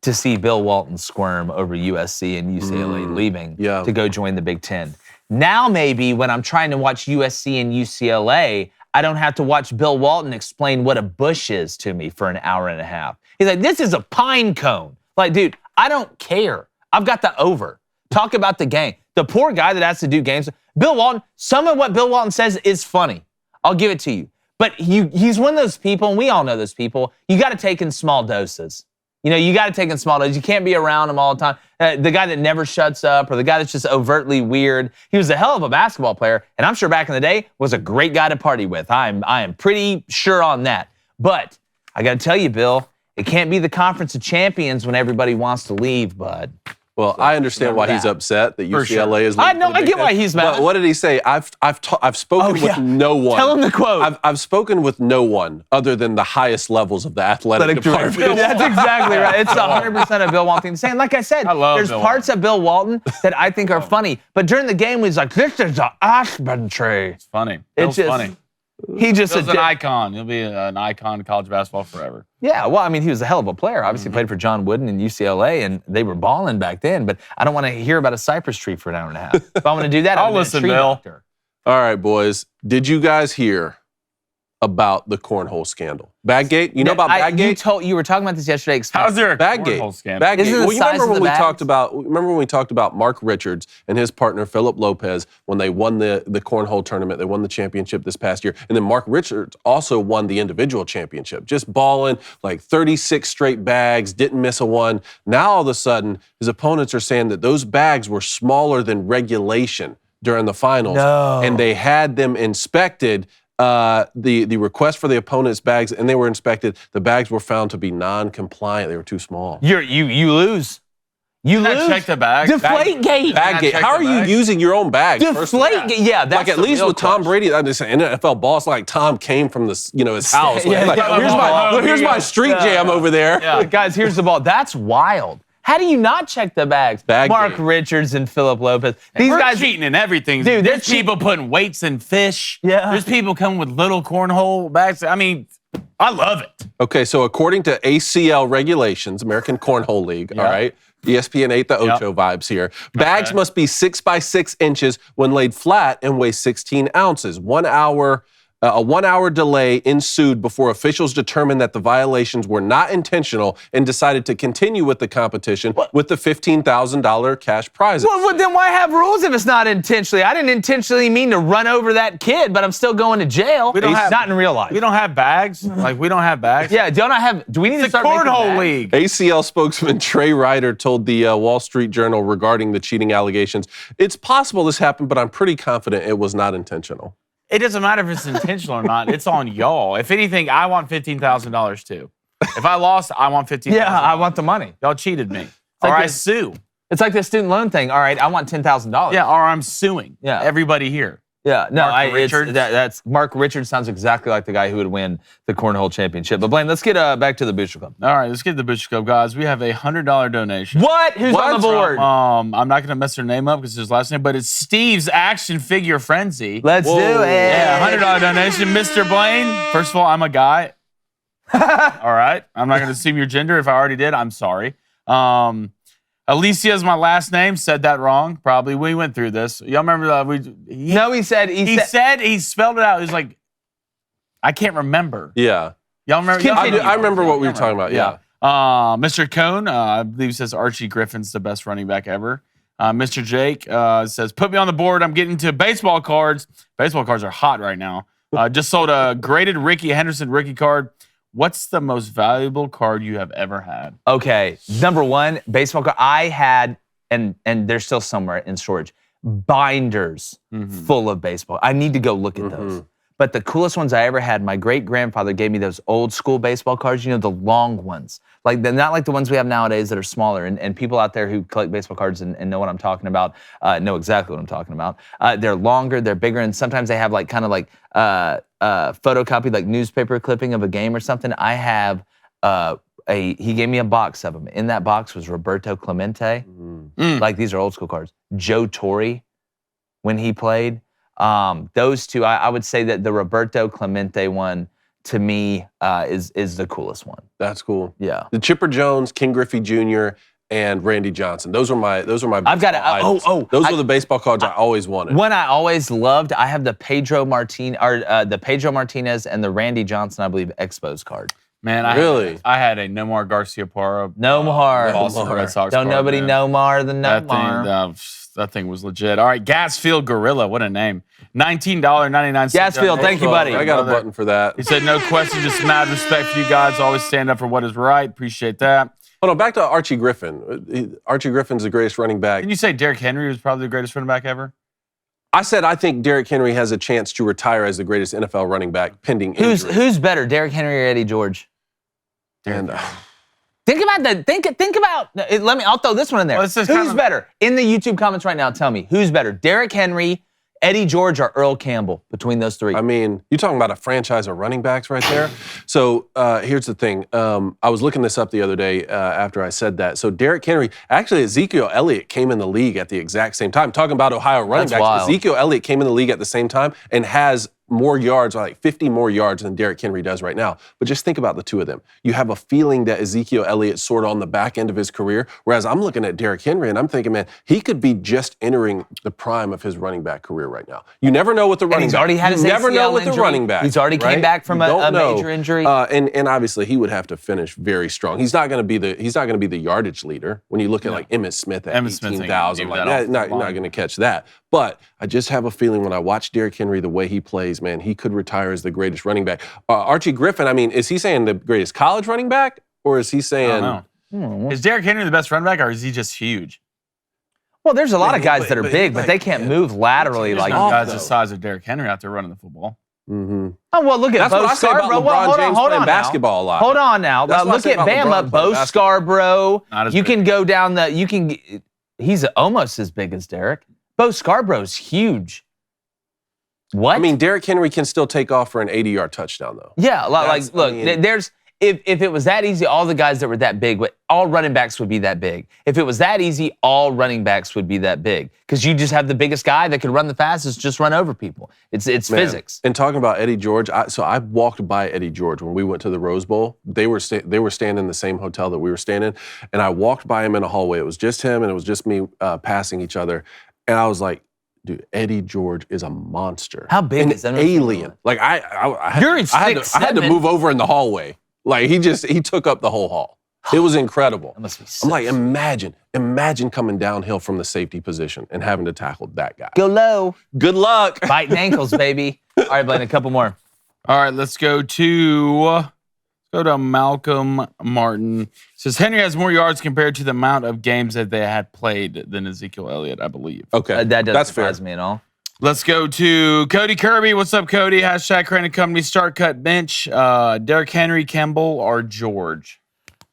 A: to see Bill Walton squirm over USC and UCLA leaving to go join the Big Ten. Now maybe when I'm trying to watch USC and UCLA, I don't have to watch Bill Walton explain what a bush is to me for an hour and a half. He's like, this is a pine cone. Like, dude, I don't care. I've got the over. Talk about the game. The poor guy that has to do games. Bill Walton, some of what Bill Walton says is funny. I'll give it to you. But he's one of those people, and we all know those people, you got to take in small doses. You know, you got to take in small doses. You can't be around him all the time. The guy that never shuts up or the guy that's just overtly weird. He was a hell of a basketball player, and I'm sure back in the day was a great guy to party with. I am pretty sure on that. But I got to tell you, Bill, it can't be the Conference of Champions when everybody wants to leave, bud.
C: Well, so, I understand why he's upset that UCLA is.
A: I know. I get why he's mad.
C: But what did he say? I've spoken with no one.
A: Tell him the quote.
C: I've spoken with no one other than the highest levels of the athletic department.
A: That's exactly right. It's 100% of Bill Walton saying. Like I said, there's parts of Bill Walton that I think are funny. But during the game, he's like, "This is an aspen tree."
B: It's funny. It's funny.
A: Bill's
B: an icon. He'll be an icon in college basketball forever.
A: Yeah, well, I mean, he was a hell of a player. Obviously, played for John Wooden and UCLA, and they were balling back then. But I don't want to hear about a cypress tree for an hour and a half. If I want to do that,
B: I'll listen, Bill.
A: Doctor.
C: All right, boys. Did you guys hear about the cornhole scandal? Baggate? You know about Baggate?
A: You were talking about this yesterday.
B: How's there a
C: Baggate?
B: Cornhole scandal?
C: Baggate. Well, you remember when we talked about Mark Richards and his partner Philip Lopez when they won the cornhole tournament, they won the championship this past year, and then Mark Richards also won the individual championship, just balling like 36 straight bags, didn't miss a one. Now all of a sudden, his opponents are saying that those bags were smaller than regulation during the finals, and they had them inspected. The request for the opponent's bags, and they were inspected. The bags were found to be non-compliant. They were too small.
A: You lose. You lose.
B: Check the bag.
A: Deflategate.
C: Baggate. How are you using your own bags?
A: Deflategate. Yeah, that's
C: like at least with Tom Brady. I'm just saying, NFL boss, like Tom came from his house. Here's my street jam over there.
A: Yeah. Guys, here's the ball. That's wild. How do you not check the bags? Mark Richards and Philip Lopez.
B: These guys cheating in everything.
A: Dude,
B: there's people putting weights in fish.
A: Yeah.
B: There's people coming with little cornhole bags. I mean, I love it.
C: Okay, so according to ACL regulations, American Cornhole League, all right, ESPN 8 the Ocho vibes here. Bags must be 6 by 6 inches when laid flat and weigh 16 ounces. 1 hour A 1-hour delay ensued before officials determined that the violations were not intentional and decided to continue with the competition with the $15,000 cash prize.
A: Well, then why have rules if it's not intentionally? I didn't intentionally mean to run over that kid, but I'm still going to jail. Not in real life.
B: We don't have bags. Like, we don't have bags.
A: Yeah, do we need to start
B: cornhole
A: making bags?
B: league.
C: ACL spokesman Trey Ryder told the Wall Street Journal regarding the cheating allegations, "It's possible this happened, but I'm pretty confident it was not intentional."
B: It doesn't matter if it's intentional or not. It's on y'all. If anything, I want $15,000 too. If I lost, I want $15,000.
A: Yeah, I want the money.
B: Y'all cheated me.
A: like
B: Or I
A: this-
B: sue.
A: It's like the student loan thing. All right, I want $10,000.
B: Yeah, or I'm suing.
A: Yeah.
B: Everybody here.
A: Yeah, no,
B: Mark Richards?
A: that's Mark Richards sounds exactly like the guy who would win the cornhole championship. But Blaine, let's get back to the Booster Club.
B: All right, let's get to the Booster Club, guys. We have a $100 donation.
A: What? Who's on the board?
B: I'm not going to mess their name up because it's his last name, but it's Steve's Action Figure Frenzy.
A: Let's do it.
B: Yeah, $100 donation. Mr. Blaine, first of all, I'm a guy. All right. I'm not going to assume your gender. If I already did, I'm sorry. Alicia is my last name. Said that wrong. Probably. We went through this. Y'all remember that? He spelled it out. He was like, I can't remember.
C: Yeah.
B: Y'all remember?
C: I remember what we were talking about. Yeah.
B: Mr. Cone, I believe says Archie Griffin's the best running back ever. Mr. Jake says, put me on the board. I'm getting to baseball cards. Baseball cards are hot right now. Just sold a graded Ricky Henderson rookie card. What's the most valuable card you have ever had?
A: Okay, number one, baseball card. I had, and they're still somewhere in storage, binders full of baseball. I need to go look at those. But the coolest ones I ever had, my great-grandfather gave me those old school baseball cards, you know, the long ones. Like, they're not like the ones we have nowadays that are smaller. And people out there who collect baseball cards and know what I'm talking about, know exactly what I'm talking about. They're longer, they're bigger, and sometimes they have like kind of like photocopied like newspaper clipping of a game or something. I have he gave me a box of them. In that box was Roberto Clemente. Like, these are old school cards. Joe Torre, when he played. Those two, I would say that the Roberto Clemente one to me is the coolest one.
C: That's cool.
A: Yeah.
C: The Chipper Jones, King Griffey Jr., and Randy Johnson. Those are my.
A: I've got
C: those were the baseball cards I always wanted.
A: One I always loved. I have the Pedro Martinez and the Randy Johnson, I believe, Expos card.
B: Man, I had a Nomar Garciaparra.
A: Nomar.
B: Boston Red Sox
A: Don't
B: card,
A: nobody
B: man.
A: Nomar than Nomar.
B: That thing was legit. All right, Gasfield Gorilla, what a name. $19.99.
A: Gasfield, thank you, buddy.
C: I got a button for that.
B: He said, no question, just mad respect for you guys. Always stand up for what is right. Appreciate that.
C: Hold on, back to Archie Griffin. Archie Griffin's the greatest running back.
B: Didn't you say Derrick Henry was probably the greatest running back ever?
C: I said I think Derrick Henry has a chance to retire as the greatest NFL running back pending injury.
A: Who's better, Derrick Henry or Eddie George?
C: And
A: Think about that. Think about. I'll throw this one in there.
B: Well,
A: who's better? In the YouTube comments right now, tell me who's better, Derrick Henry, Eddie George, or Earl Campbell? Between those three,
C: I mean, you're talking about a franchise of running backs right there. So here's the thing. I was looking this up the other day after I said that. So Derrick Henry, actually Ezekiel Elliott came in the league at the exact same time. Talking about Ohio running backs,
A: wild.
C: Ezekiel Elliott came in the league at the same time and has more yards, like 50 more yards than Derrick Henry does right now. But just think about the two of them. You have a feeling that Ezekiel Elliott's sort of on the back end of his career, whereas I'm looking at Derrick Henry and I'm thinking, man, he could be just entering the prime of his running back career right now. You never know with the running back.
A: He's already had his
C: You never know
A: ACL
C: with the
A: injury.
C: running back.
A: He's already came back from a major injury.
C: And obviously he would have to finish very strong. He's not going to be the yardage leader when you look at like Emmitt Smith at 18,000. Like that, you're not going to catch that. But I just have a feeling when I watch Derrick Henry the way he plays, man, he could retire as the greatest running back. Archie Griffin, I mean, is he saying the greatest college running back, or is he saying?
B: I don't know. Is Derrick Henry the best running back, or is he just huge?
A: Well, there's a lot of guys that are big, but they can't move laterally like
B: guys the size of Derrick Henry out there running the football.
C: Mm-hmm.
A: Oh, well, look at
C: That's
A: Bo
C: what I say about
A: Scarborough.
C: LeBron James
A: hold
C: playing
A: on
C: basketball a lot.
A: Hold on now.
C: That's what I
A: Look
C: say
A: at
C: about LeBron
A: Bama.
C: playing
A: Bo
C: basketball.
A: Scarborough.
B: Not as
A: You
B: big.
A: can go down he's almost as big as Derrick. Bo Scarborough's huge. What?
C: I mean, Derrick Henry can still take off for an 80-yard touchdown, though.
A: Yeah, there's if it was that easy, all the guys that were that big, all running backs would be that big. If it was that easy, all running backs would be that big because you just have the biggest guy that could run the fastest, just run over people. It's physics.
C: And talking about Eddie George, I walked by Eddie George when we went to the Rose Bowl. They were staying in the same hotel that we were staying in, and I walked by him in a hallway. It was just him and it was just me passing each other, and I was like, Dude, Eddie George is a monster.
A: How big
C: An
A: is that?
C: alien? Like I
A: You're
C: had to move over in the hallway. Like he took up the whole hall. It was incredible.
A: That must be
C: I'm like, imagine coming downhill from the safety position and having to tackle that guy.
A: Go low.
C: Good luck.
A: Biting ankles, baby. All right, Blaine, a couple more.
B: All right, let's go to Malcolm Martin. It says Henry has more yards compared to the amount of games that they had played than Ezekiel Elliott, I believe.
C: Okay,
A: That doesn't
C: that's
A: surprise
C: fair.
A: me at all.
B: Let's go to Cody Kirby. What's up, Cody? # Crane & Company start cut bench. Derrick Henry, Campbell, or George?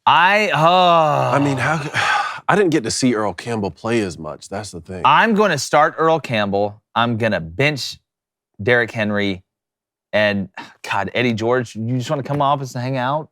C: I mean, I didn't get to see Earl Campbell play as much. That's the thing.
A: I'm going to start Earl Campbell. I'm going to bench Derrick Henry. And, God, Eddie George, you just want to come off and hang out?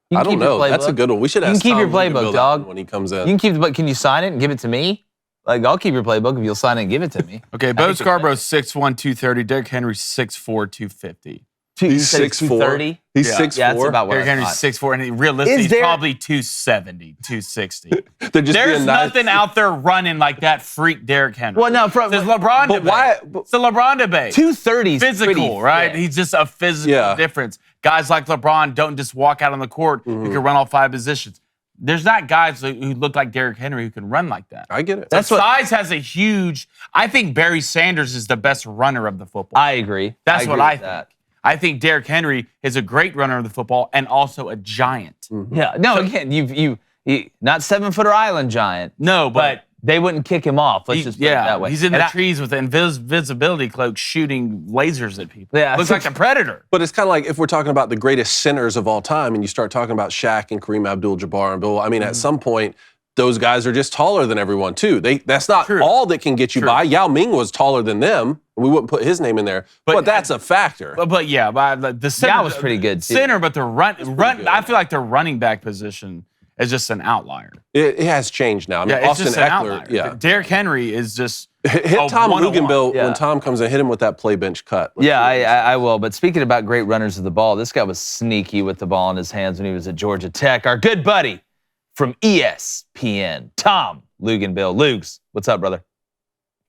A: You
C: I
A: can
C: don't
A: keep your
C: know. That's a
A: playbook.
C: good one. We should
A: You
C: ask
A: can keep your
C: Tom
A: playbook,
C: Luginbill that
A: dog.
C: one when he comes in.
A: You can keep the book. Can you sign it and give it to me? Like, I'll keep your playbook if you'll sign it and give it to me.
B: Okay, Bo Scarborough's 6'1", 230. Derrick Henry's 6'4", 250.
C: He's 6'4".
A: 230?
C: He's
B: Yeah.
C: 6'4".
A: Yeah, that's about what
B: Derrick
A: I
B: Henry's
A: thought.
B: 6'4", and he realistically, he's
A: there-
B: probably 270, 260.
C: They're just
B: There's
C: being nice.
B: nothing out there running like that freak Derrick Henry.
A: Well, no,
B: It's LeBron
C: but
B: debate.
C: why-
B: It's the LeBron debate.
A: 230 's
B: Physical,
A: pretty
B: right?
A: fit.
B: He's just a physical
C: Yeah.
B: difference. Guys like LeBron don't just walk out on the court who can run all 5 positions. There's not guys who look like Derrick Henry who can run like that.
C: I get it.
A: That's what
B: Size has a huge. I think Barry Sanders is the best runner of the football.
A: I agree.
B: That's
A: agree
B: what I
A: with
B: think.
A: that.
B: I think Derrick Henry is a great runner of the football and also a giant.
A: Yeah. No, again, you not 7-footer island giant.
B: No, but
A: They wouldn't kick him off. Let's just put it that way.
B: he's in
A: And
B: the trees with an invisibility cloak shooting lasers at people.
A: Yeah.
B: Looks like a predator.
C: But it's kind of like if we're talking about the greatest centers of all time and you start talking about Shaq and Kareem Abdul-Jabbar and Bill, I mean, at some point, those guys are just taller than everyone, too. That's not
B: True.
C: all that can get you
B: True.
C: by. Yao Ming was taller than them. We wouldn't put his name in there. But that's a factor.
B: But yeah, but the center
A: That was pretty good, too.
B: Center, but the run.
C: good.
B: I feel like their running back position is just an outlier.
C: It has changed now. I mean,
B: Yeah, it's
C: Austin
B: just an
C: Eckler,
B: outlier.
C: yeah.
B: Derrick Henry is just
C: Hit
B: a
C: Tom
B: one-on-one.
C: Luginbill
A: Yeah.
C: when Tom comes in, hit him with that play bench cut. Let's
A: Yeah,
C: see.
A: I will. But speaking about great runners of the ball, this guy was sneaky with the ball in his hands when he was at Georgia Tech. Our good buddy from ESPN, Tom Luginbill. Lugs, what's up, brother?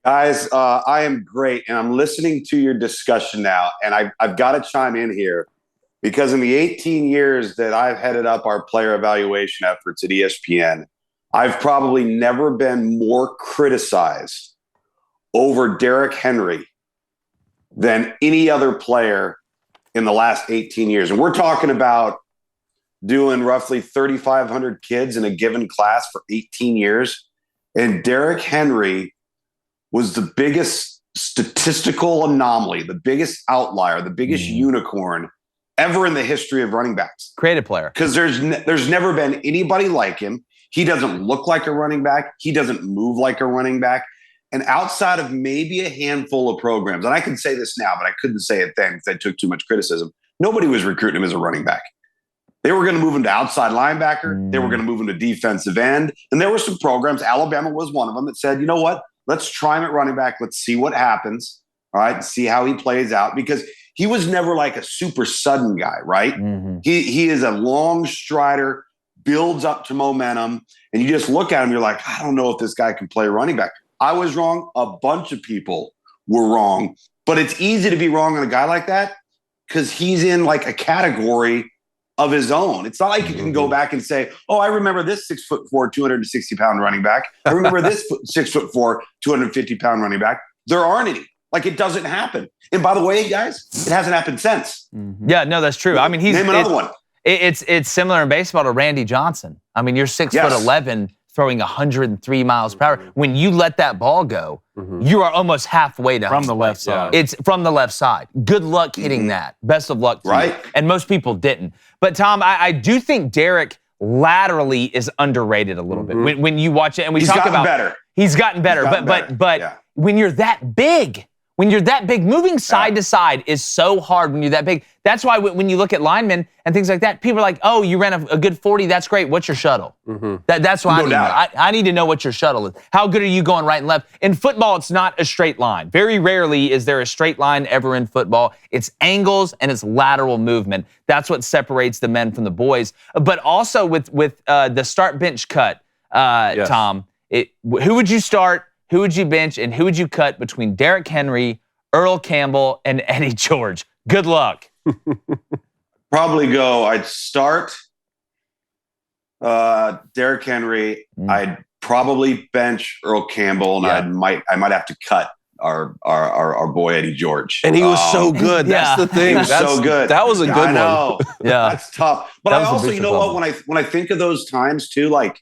D: Guys, I am great, and I'm listening to your discussion now, and I've got to chime in here because in the 18 years that I've headed up our player evaluation efforts at ESPN, I've probably never been more criticized over Derrick Henry than any other player in the last 18 years. And we're talking about doing roughly 3,500 kids in a given class for 18 years. And Derrick Henry was the biggest statistical anomaly, the biggest outlier, the biggest unicorn ever in the history of running backs.
A: Creative player.
D: Because there's never been anybody like him. He doesn't look like a running back. He doesn't move like a running back. And outside of maybe a handful of programs, and I can say this now, but I couldn't say it then because I took too much criticism, nobody was recruiting him as a running back. They were going to move him to outside linebacker. They were going to move him to defensive end. And there were some programs, Alabama was one of them, that said, you know what? Let's try him at running back. Let's see what happens. All right. See how he plays out. Because he was never like a super sudden guy, right?
A: Mm-hmm.
D: He is a long strider, builds up to momentum. And you just look at him, you're like, I don't know if this guy can play running back. I was wrong. A bunch of people were wrong. But it's easy to be wrong on a guy like that because he's in like a category of his own. It's not like you can go back and say, oh, I remember this 6'4", 260-pound running back. I remember this 6'4", 250-pound running back. There aren't any. Like, it doesn't happen. And by the way, guys, it hasn't happened since.
A: Yeah, no, that's true. I mean,
D: Name another one.
A: It's similar in baseball to Randy Johnson. I mean, you're 6'11", throwing 103 miles per hour. When you let that ball go, you are almost halfway to
B: From the left side.
A: It's from the left side. Good luck hitting that. Best of luck to you. And most people didn't. But Tom, I do think Derrick laterally is underrated a little bit. When you watch it, and we
D: He's
A: talk
D: gotten
A: about
D: better.
A: He's gotten better. But
D: Yeah.
A: when you're that big, moving side to side is so hard when you're that big. That's why when you look at linemen and things like that, people are like, oh, you ran a good 40, that's great. What's your shuttle? That's why I need to know what your shuttle is. How good are you going right and left? In football, it's not a straight line. Very rarely is there a straight line ever in football. It's angles and it's lateral movement. That's what separates the men from the boys. But also with the start bench cut, Tom, who would you start? who would you bench and who would you cut between Derrick Henry, Earl Campbell, and Eddie George? Good luck.
D: I'd start Derrick Henry. I'd probably bench Earl Campbell, and I might have to cut our boy Eddie George.
C: And he was so good. That's the thing.
D: He was so good.
C: That was a good one.
D: I know.
A: Yeah.
D: That's tough. But I also, you know what, when I think of those times too, like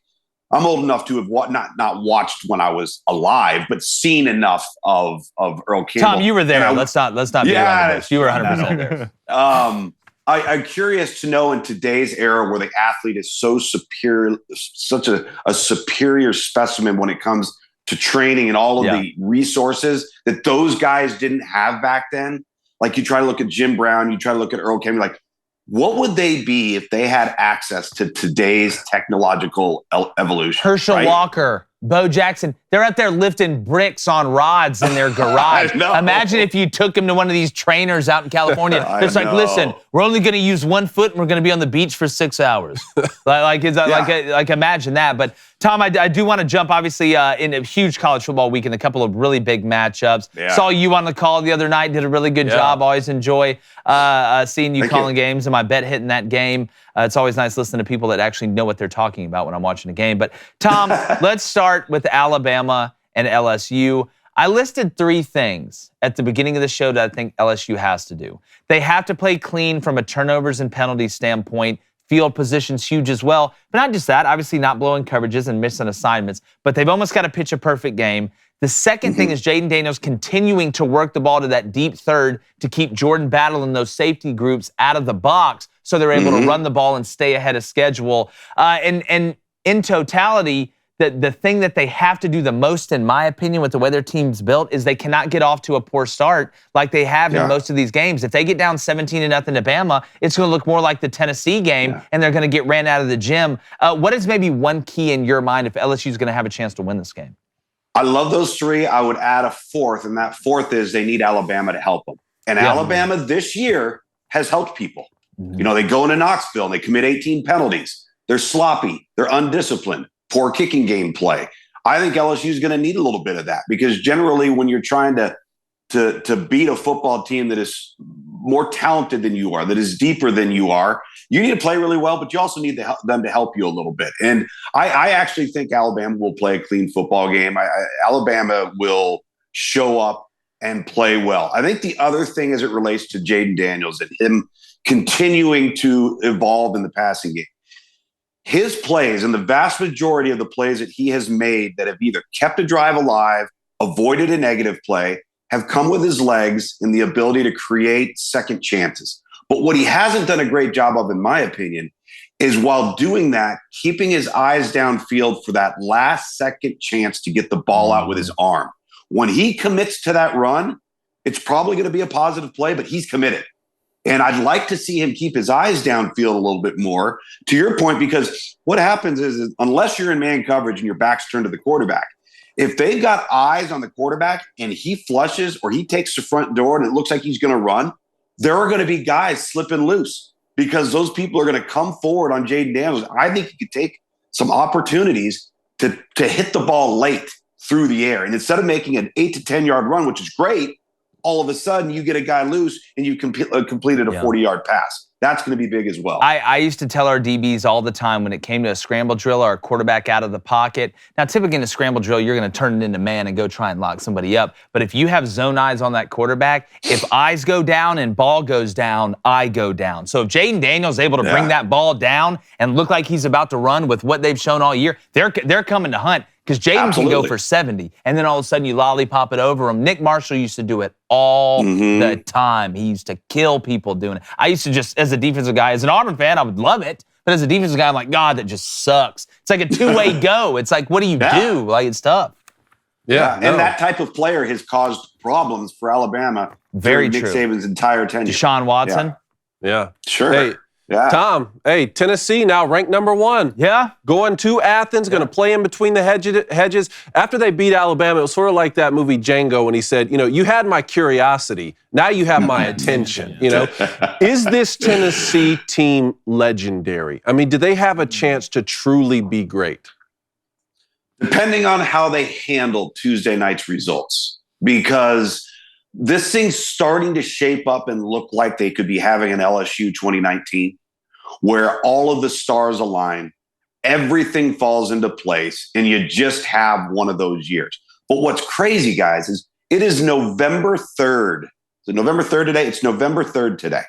D: I'm old enough to have not watched when I was alive, but seen enough of Earl Campbell.
A: Tom, you were there. Let's not be around this. You were 100% there.
D: I'm curious to know in today's era where the athlete is so superior, such a superior specimen when it comes to training and all of the resources that those guys didn't have back then. Like you try to look at Jim Brown, you try to look at Earl Campbell, like what would they be if they had access to today's technological evolution?
A: Herschel Walker, Bo Jackson, they're out there lifting bricks on rods in their garage. Imagine if you took them to one of these trainers out in California. It's like, listen, we're only going to use 1 foot and we're going to be on the beach for 6 hours. like imagine that. But Tom, I do want to jump, obviously, in a huge college football weekend, a couple of really big matchups. Yeah. Saw you on the call the other night, did a really good job. Always enjoy seeing you calling games, and my bet hitting that game. It's always nice listening to people that actually know what they're talking about when I'm watching a game. But Tom, let's start with Alabama and LSU. I listed 3 things at the beginning of the show that I think LSU has to do. They have to play clean from a turnovers and penalties standpoint. Field position's huge as well. But not just that, obviously not blowing coverages and missing assignments, but they've almost got to pitch a perfect game. The second thing is Jaden Daniels continuing to work the ball to that deep third to keep Jordan Battle and those safety groups out of the box so they're able to run the ball and stay ahead of schedule. And in totality, the thing that they have to do the most, in my opinion, with the way their team's built, is they cannot get off to a poor start like they have in most of these games. If they get down 17-0 to Bama, it's going to look more like the Tennessee game, and they're going to get ran out of the gym. What is maybe one key in your mind if LSU is going to have a chance to win this game?
D: I love those 3. I would add a 4th, and that 4th is they need Alabama to help them. And Alabama this year has helped people. You know, they go into Knoxville and they commit 18 penalties. They're sloppy. They're undisciplined. Poor kicking game play. I think LSU is going to need a little bit of that because generally when you're trying to beat a football team that is more talented than you are, that is deeper than you are, you need to play really well, but you also need them to help you a little bit. And I actually think Alabama will play a clean football game. Alabama will show up and play well. I think the other thing as it relates to Jaden Daniels and him continuing to evolve in the passing game, his plays and the vast majority of the plays that he has made that have either kept a drive alive, avoided a negative play, have come with his legs and the ability to create second chances. But what he hasn't done a great job of, in my opinion, is while doing that, keeping his eyes downfield for that last second chance to get the ball out with his arm. When he commits to that run, it's probably going to be a positive play, but he's committed. And I'd like to see him keep his eyes downfield a little bit more, to your point, because what happens is unless you're in man coverage and your back's turned to the quarterback, if they've got eyes on the quarterback and he flushes or he takes the front door and it looks like he's going to run, there are going to be guys slipping loose because those people are going to come forward on Jaden Daniels. I think he could take some opportunities to hit the ball late through the air. And instead of making an 8 to 10 yard run, which is great, all of a sudden you get a guy loose and you completed a 40-yard pass. That's going to be big as well.
A: I used to tell our DBs all the time when it came to a scramble drill or a quarterback out of the pocket. Now, typically in a scramble drill, you're going to turn it into man and go try and lock somebody up. But if you have zone eyes on that quarterback, if eyes go down and ball goes down, eye go down. So if Jaden Daniels is able to bring that ball down and look like he's about to run with what they've shown all year, they're coming to hunt. Because Jaden can go for 70, and then all of a sudden you lollipop it over him. Nick Marshall used to do it all the time. He used to kill people doing it. I used to just, as a defensive guy, as an Auburn fan, I would love it. But as a defensive guy, I'm like, God, that just sucks. It's like a two-way go. It's like, what do you do? Like, it's tough.
D: Yeah. And that type of player has caused problems for Alabama.
A: Very
D: Nick
A: true.
D: Saban's entire tenure.
A: Deshaun Watson.
C: Yeah.
D: Sure.
C: Hey, Tom, Tennessee now ranked #1.
A: Yeah.
C: Going to Athens, going to play in between the hedges. After they beat Alabama, it was sort of like that movie Django when he said, you had my curiosity. Now you have my attention, Is this Tennessee team legendary? I mean, do they have a chance to truly be great?
D: Depending on how they handle Tuesday night's results, because this thing's starting to shape up and look like they could be having an LSU 2019 where all of the stars align, everything falls into place, and you just have one of those years. But what's crazy, guys, is it is November 3rd. Is it November 3rd today? It's November 3rd today.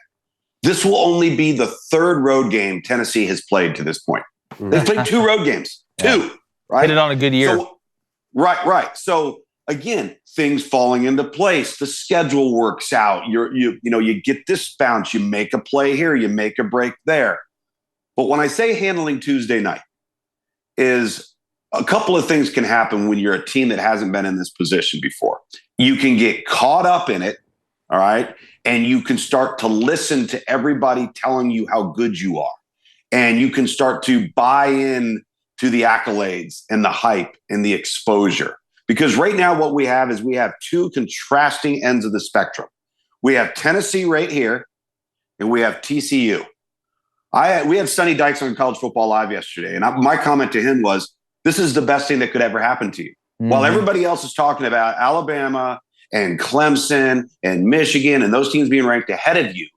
D: This will only be the third road game Tennessee has played to this point. They've played 2 road games. 2, right?
A: Hit it on a good year.
D: So, right. So again, things falling into place. The schedule works out. You get this bounce. You make a play here. You make a break there. But when I say handling Tuesday night, is a couple of things can happen when you're a team that hasn't been in this position before. You can get caught up in it, all right? And you can start to listen to everybody telling you how good you are. And you can start to buy in to the accolades and the hype and the exposure. Because right now what we have is we have 2 contrasting ends of the spectrum. We have Tennessee right here, and we have TCU. We had Sonny Dykes on College Football Live yesterday, and my comment to him was, this is the best thing that could ever happen to you. Mm-hmm. While everybody else is talking about Alabama and Clemson and Michigan and those teams being ranked ahead of you,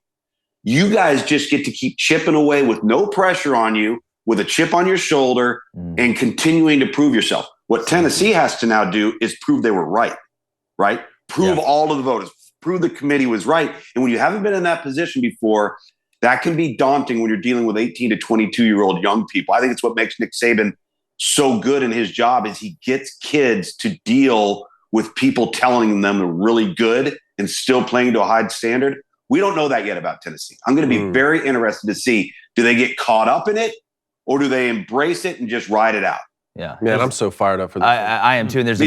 D: you guys just get to keep chipping away with no pressure on you, with a chip on your shoulder, and continuing to prove yourself. What Tennessee has to now do is prove they were right? Prove all of the voters, prove the committee was right. And when you haven't been in that position before, that can be daunting when you're dealing with 18 to 22-year-old young people. I think it's what makes Nick Saban so good in his job is he gets kids to deal with people telling them they're really good and still playing to a high standard. We don't know that yet about Tennessee. I'm going to be very interested to see, do they get caught up in it or do they embrace it and just ride it out?
A: Yeah,
C: man, I'm so fired up for this.
A: I am too. And there's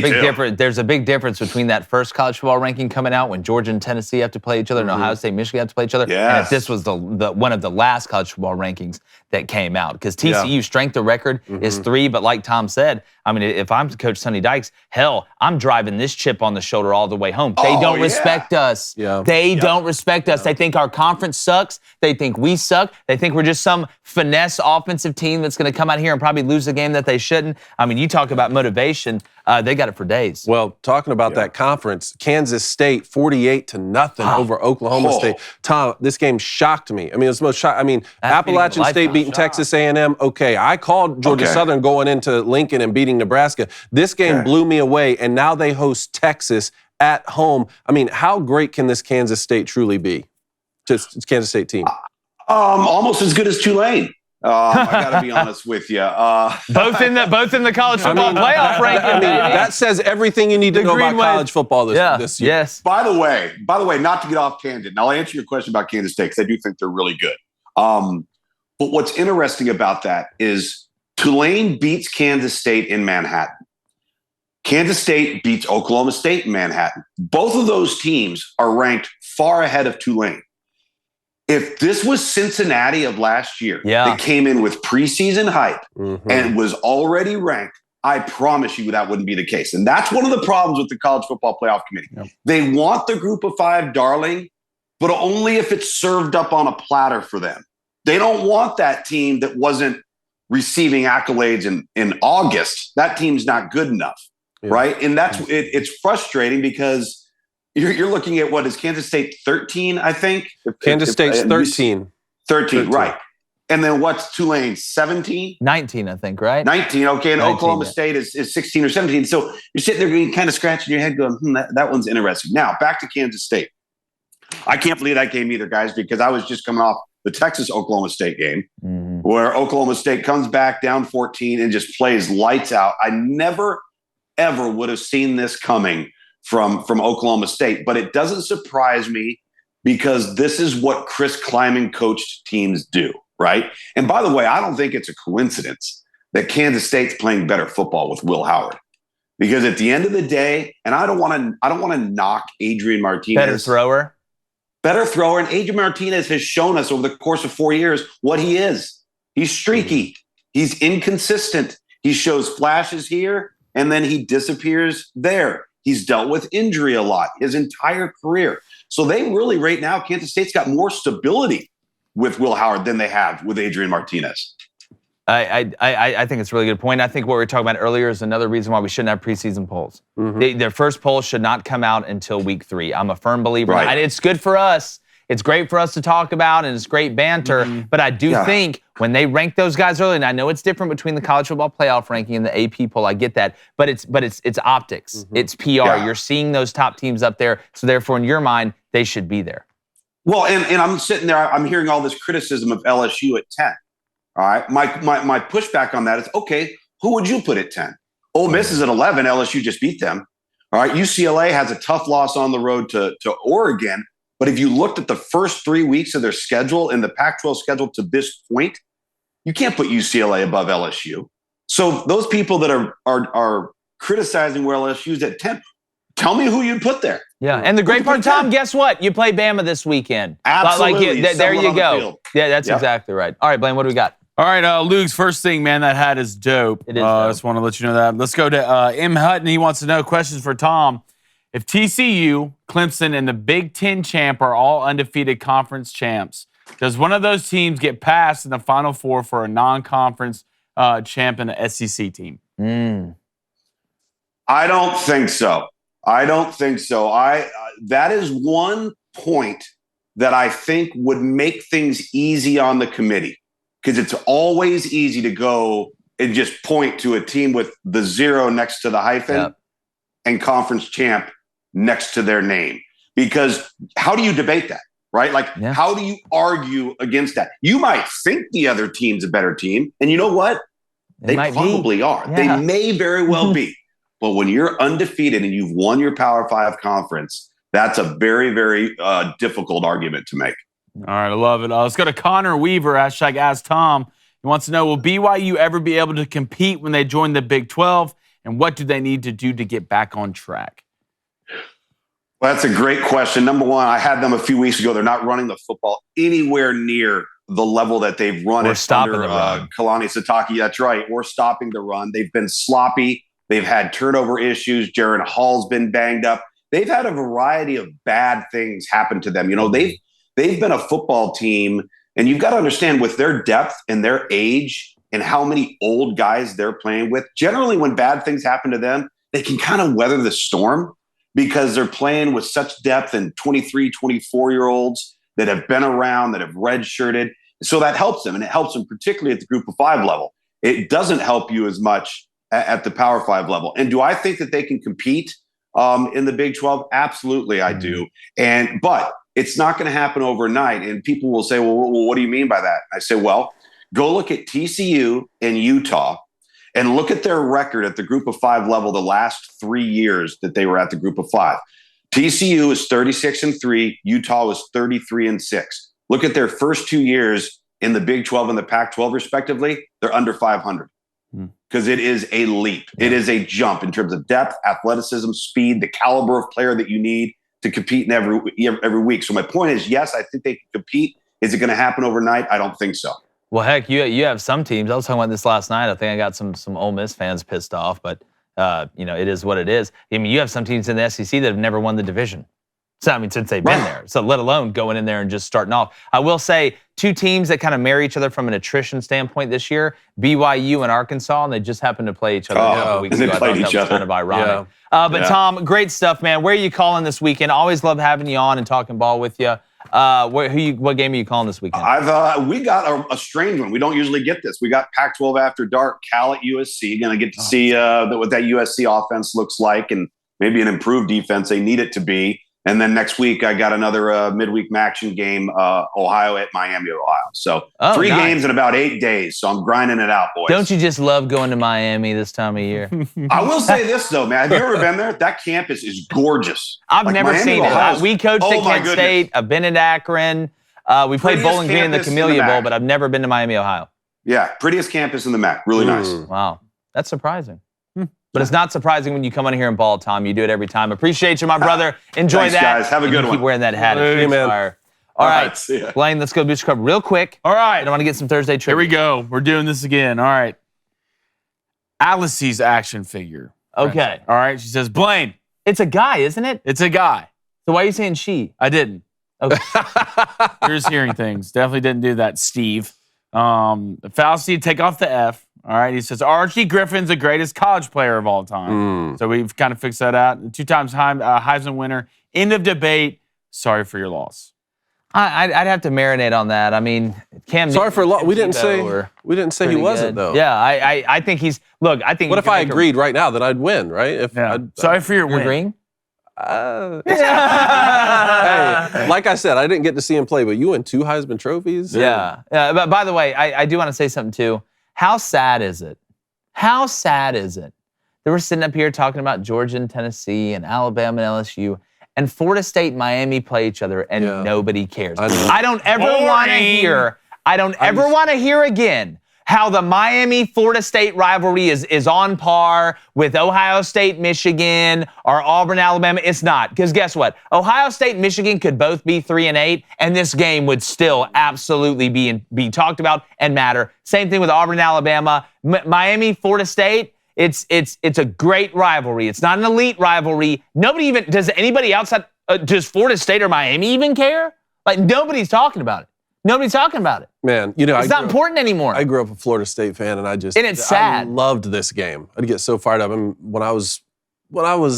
A: a big difference between that first college football ranking coming out when Georgia and Tennessee have to play each other, and Ohio State, Michigan have to play each other.
D: Yes.
A: And if this was the one of the last college football rankings that came out, because TCU strength of record is 3, but like Tom said, I mean, if I'm Coach Sonny Dykes, hell, I'm driving this chip on the shoulder all the way home. They don't respect us.
C: Yeah.
A: They don't respect us. They think our conference sucks. They think we suck. They think we're just some finesse offensive team that's going to come out here and probably lose a game that they shouldn't. I mean, you talk about motivation. They got it for days.
C: Well, talking about that conference, Kansas State 48-0 over Oklahoma State. Tom, this game shocked me. I mean, it was the most shock. I mean, Appalachian State beating Texas A&M. Okay, I called Georgia Southern going into Lincoln and beating Nebraska. This game blew me away, and now they host Texas at home. I mean, how great can this Kansas State truly be? Just Kansas State team.
D: Almost as good as Tulane. I got to be honest with you.
A: Both in the college football playoff ranking.
C: I mean, that says everything you need to know about college football this year.
A: Yes.
D: By the way, not to get off tangent, and I'll answer your question about Kansas State because I do think they're really good. But what's interesting about that is Tulane beats Kansas State in Manhattan. Kansas State beats Oklahoma State in Manhattan. Both of those teams are ranked far ahead of Tulane. If this was Cincinnati of last year, that came in with preseason hype and was already ranked, I promise you that wouldn't be the case. And that's one of the problems with the College Football Playoff Committee. Yep. They want the group of 5 darling, but only if it's served up on a platter for them. They don't want that team that wasn't receiving accolades in August. That team's not good enough, right? And that's it's frustrating because you're looking at what is Kansas State 13, I think?
C: Kansas State's 13.
D: 13, right. And then what's Tulane, 17?
A: 19, I think, right?
D: 19, okay. And
A: 19,
D: Oklahoma State is 16 or 17. So you're sitting there kind of scratching your head going, that one's interesting. Now, back to Kansas State. I can't believe that game either, guys, because I was just coming off the Texas-Oklahoma State game where Oklahoma State comes back down 14 and just plays lights out. I never, ever would have seen this coming from Oklahoma State, but it doesn't surprise me because this is what Chris Kleiman coached teams do, right? And by the way, I don't think it's a coincidence that Kansas State's playing better football with Will Howard, because at the end of the day, and I don't want to knock Adrian Martinez, better thrower, and Adrian Martinez has shown us over the course of 4 years what he is. He's streaky, he's inconsistent, he shows flashes here, and then he disappears there. He's dealt with injury a lot his entire career. So they really, right now, Kansas State's got more stability with Will Howard than they have with Adrian Martinez.
A: I think it's a really good point. I think what we were talking about earlier is another reason why we shouldn't have preseason polls. Their first poll should not come out until week 3. I'm a firm believer.
D: Right.
A: It's good for us. It's great for us to talk about, and it's great banter. But I do think when they rank those guys early, and I know it's different between the college football playoff ranking and the AP poll. I get that, but it's optics. It's PR.
D: Yeah.
A: You're seeing those top teams up there, so therefore, in your mind, they should be there.
D: Well, and I'm sitting there, I'm hearing all this criticism of LSU at 10. All right. My pushback on that is, okay, who would you put at 10? Ole Miss is at 11. LSU just beat them. All right. UCLA has a tough loss on the road to Oregon. But if you looked at the first 3 weeks of their schedule and the Pac-12 schedule to this point, you can't put UCLA above LSU. So those people that are criticizing where LSU's at 10, tell me who you'd put there.
A: Yeah, and the great part, Tom, guess what? You play Bama this weekend.
D: Absolutely.
A: There you go. Yeah, that's exactly right. All right, Blaine, what do we got?
B: All right, Luke's first thing, man, that hat is dope.
A: It is dope.
B: I just want to let you know that. Let's go to M. Hutton. He wants to know questions for Tom. If TCU, Clemson, and the Big Ten champ are all undefeated conference champs, does one of those teams get passed in the Final Four for a non-conference champ and an SEC team?
D: I don't think so. That is one point that I think would make things easy on the committee, because it's always easy to go and just point to a team with the 0 next to the hyphen and conference champ next to their name. Because how do you debate that, right? Like, how do you argue against that? You might think the other team's a better team, and you know what? They probably are. Yeah. They may very well be. But when you're undefeated and you've won your Power 5 conference, that's a very, very difficult argument to make.
B: All right, I love it. Let's go to Connor Weaver, #Ask Tom. He wants to know, will BYU ever be able to compete when they join the Big 12? And what do they need to do to get back on track?
D: Well, that's a great question. Number one, I had them a few weeks ago. They're not running the football anywhere near the level that they've run it under Kalani Sitake. That's right. We're stopping the run. They've been sloppy. They've had turnover issues. Jaron Hall's been banged up. They've had a variety of bad things happen to them. You know, they've been a football team, and you've got to understand, with their depth and their age and how many old guys they're playing with, generally when bad things happen to them, they can kind of weather the storm because they're playing with such depth and 23, 24-year-olds that have been around, that have redshirted. So that helps them, and it helps them particularly at the Group of 5 level. It doesn't help you as much at the Power 5 level. And do I think that they can compete in the Big 12? Absolutely, I do. But it's not going to happen overnight. And people will say, well, what do you mean by that? I say, well, go look at TCU and Utah and look at their record at the Group of 5 level the last 3 years that they were at the Group of 5. TCU is 36-3. Utah was 33-6. Look at their first 2 years in the Big 12 and the Pac-12 respectively. They're under 500. Because it is a leap. It is a jump in terms of depth, athleticism, speed, the caliber of player that you need to compete in every week. So my point is, yes, I think they can compete. Is it going to happen overnight? I don't think so.
A: Well, heck, you have some teams. I was talking about this last night. I think I got some Ole Miss fans pissed off, but it is what it is. I mean, you have some teams in the SEC that have never won the division. So, I mean, since they've been there. So let alone going in there and just starting off. I will say 2 teams that kind of marry each other from an attrition standpoint this year, BYU and Arkansas, and they just happened to play each other a couple weeks ago. I thought that was kind of ironic. Tom, great stuff, man. Where are you calling this weekend? Always love having you on and talking ball with you. What game are you calling this weekend?
D: We got a strange one. We don't usually get this. We got Pac-12 After Dark, Cal at USC. Going to get to see what that USC offense looks like, and maybe an improved defense. They need it to be. And then next week, I got another midweek action game, Ohio at Miami, Ohio. So 3 games in about 8 days. So I'm grinding it out, boys.
A: Don't you just love going to Miami this time of year?
D: I will say this, though, man. Have you ever been there? That campus is gorgeous.
A: I've never seen it. We coached at Kent State. I've been at Akron. We played Bowling Green in the Camellia Bowl, but I've never been to Miami, Ohio.
D: Yeah, prettiest campus in the MAC. Really nice.
A: Wow. That's surprising. But it's not surprising when you come on here and ball, Tom. You do it every time. Appreciate you, my brother. Enjoy
D: Thanks,
A: that.
D: Guys. Have a good one.
A: Keep wearing that hat.
C: Hey, man.
A: All right. Blaine, let's go to Booster Club real quick.
B: All right.
A: I want to get some Thursday trivia.
B: Here we go. We're doing this again. All right. Alice's action figure.
A: Okay.
B: All right. She says, Blaine.
A: It's a guy, isn't it?
B: It's a guy.
A: So why are you saying she?
B: I didn't.
A: Okay.
B: You're just hearing things. Definitely didn't do that, Steve. Fauci, take off the F. All right. He says Archie Griffin's the greatest college player of all time. So we've kind of fixed that out. 2-time Heisman winner. End of debate. Sorry for your loss.
A: I'd have to marinate on that. I mean, Cam.
C: Sorry for loss. We didn't say he wasn't
A: good.
C: though.
A: Yeah, I think he's. Look, I think.
C: What if I agreed right now that I'd win? Right? If
B: Sorry for your win.
A: agreeing.
C: Hey, like I said, I didn't get to see him play, but you won 2 Heisman trophies.
A: Yeah. But by the way, I do want to say something too. How sad is it? How sad is it that we're sitting up here talking about Georgia and Tennessee and Alabama and LSU, and Florida State and Miami play each other, and nobody cares. I don't ever want to hear. I don't ever want to hear again how the Miami-Florida State rivalry is on par with Ohio State, Michigan, or Auburn, Alabama. It's not, because guess what? Ohio State and Michigan could both be 3-8, and this game would still absolutely be talked about and matter. Same thing with Auburn, Alabama, Miami-Florida State. It's a great rivalry. It's not an elite rivalry. Does anybody outside, does Florida State or Miami even care? Like, nobody's talking about it. Nobody's talking about it.
C: Man,
A: it's not important anymore.
C: I grew up a Florida State fan, and
A: it's sad.
C: I loved this game. I'd get so fired up. And when I was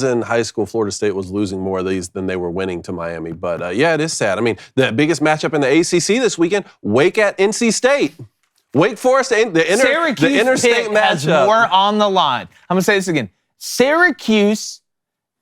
C: in high school, Florida State was losing more of these than they were winning to Miami. But yeah, it is sad. I mean, the biggest matchup in the ACC this weekend: Wake at NC State. Wake Forest, the interstate matchup
A: has more on the line. I'm gonna say this again: Syracuse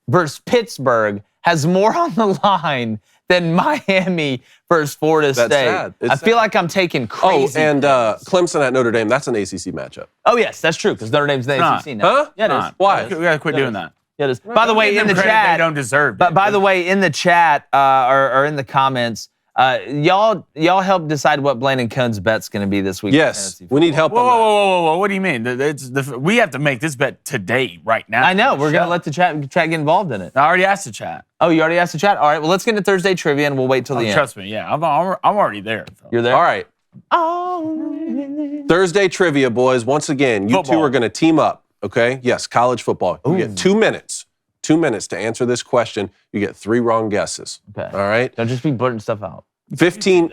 A: versus Pittsburgh has more on the line than Miami versus Florida State.
C: Sad.
A: I feel like I'm taking crazy.
C: Oh, and Clemson at Notre Dame, that's an ACC matchup.
A: Oh, yes, that's true, because Notre Dame's in the ACC now.
C: Huh?
A: Yeah, it is.
C: Why?
B: We gotta quit doing that.
A: Yeah, it is. By the way, in the chat,
B: they don't deserve.
A: But by the way, in the chat or in the comments, y'all help decide what Blaine and Cohn's bet's going to be this week.
C: Yes, we need help.
B: Whoa! What do you mean? We have to make this bet today, right now.
A: I know. We're going to let the chat get involved in it.
B: I already asked the chat.
A: Oh, you already asked the chat? All right. Well, let's get into Thursday trivia, and we'll wait till the end.
B: Trust me. Yeah, I'm already there.
A: You're there.
C: All right. Thursday trivia, boys. Once again, you two are going to team up. Okay? Yes, college football. You get 2 minutes. 2 minutes to answer this question. You get 3 wrong guesses.
A: Okay.
C: All right?
A: Don't just be blurting stuff out.
C: 15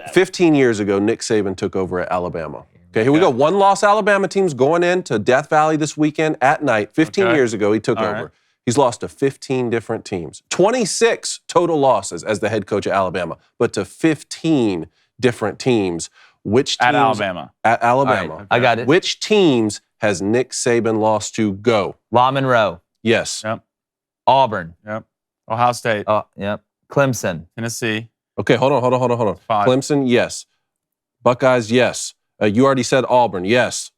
C: years ago, Nick Saban took over at Alabama. Okay, here we go. 1-loss Alabama team's going into Death Valley this weekend at night. 15 years ago, he took over. Right. He's lost to 15 different teams. 26 total losses as the head coach of Alabama, but to 15 different teams. Which teams?
B: At Alabama.
C: At Alabama.
A: Right, I got it.
C: Which teams has Nick Saban lost to? Go.
A: La Monroe.
C: Yes.
B: Yep.
A: Auburn.
B: Yep. Ohio State.
A: Yep. Clemson.
B: Tennessee.
C: Okay, hold on.
B: 5.
C: Clemson, yes. Buckeyes, yes. You already said Auburn, yes.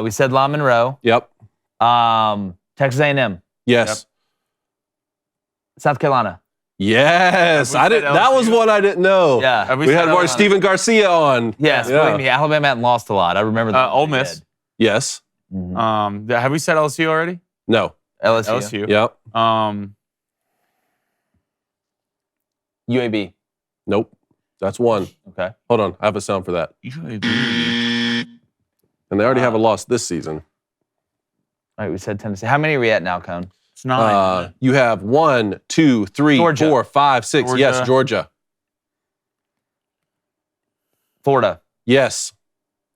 A: We said La Monroe.
C: Yep.
A: Texas A&M.
C: Yes.
B: Yep.
A: South Carolina.
C: Yes. That was one I didn't know.
A: Yeah.
C: We had more Stephen Garcia on.
A: Yes. Believe me, Alabama hadn't lost a lot. I remember that.
B: Ole Miss.
C: Yes.
B: Mm-hmm. Have we said LSU already?
C: No.
A: LSU.
C: Yep.
A: UAB.
C: Nope. That's one.
A: Okay.
C: Hold on. I have a sound for that.
B: UAB.
C: And they already have a loss this season.
A: All right, we said Tennessee. How many are we at now, Cone?
B: It's 9.
C: You have 1, 2, 3,
A: Georgia.
C: 4, 5, 6.
B: Georgia.
C: Yes, Georgia.
A: Florida.
C: Yes.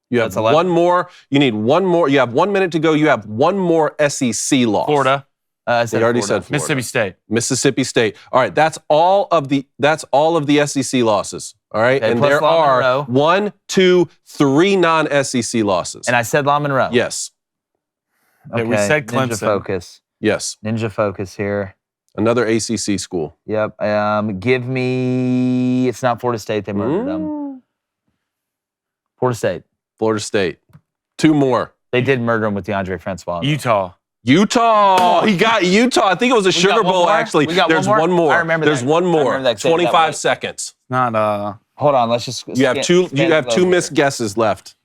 C: You have
A: That's 11.
C: one more. You need one more. You have 1 minute to go. You have one more SEC loss.
B: Florida.
A: I said
C: They already
A: Florida.
C: said Florida.
B: Mississippi State.
C: Mississippi State. All right, that's all of the SEC losses. All right,
A: Okay,
C: and
A: plus
C: there
A: La
C: are
A: Monroe.
C: 1, 2, 3 non-SEC losses.
A: And I said La Monroe.
C: Yes,
A: Okay.
B: We said
A: Ninja
B: Clemson.
A: Focus.
C: yes,
A: Ninja Focus here.
C: another ACC school.
A: Yep. Give me. It's not Florida State. They murdered them. Florida State.
C: Florida State. 2 more.
A: They did murder him with DeAndre Francois.
B: Utah.
C: Utah. He got Utah. I think it was a
A: got
C: Sugar
A: one
C: Bowl,
A: more?
C: actually.
A: We got
C: There's
A: one more?
C: one more.
A: I remember
C: There's
A: that.
C: one
A: I
C: more.
A: remember that. Say it that
C: 25
A: way.
C: seconds.
B: Not
A: Hold on. Let's just.
C: You have two missed guesses left.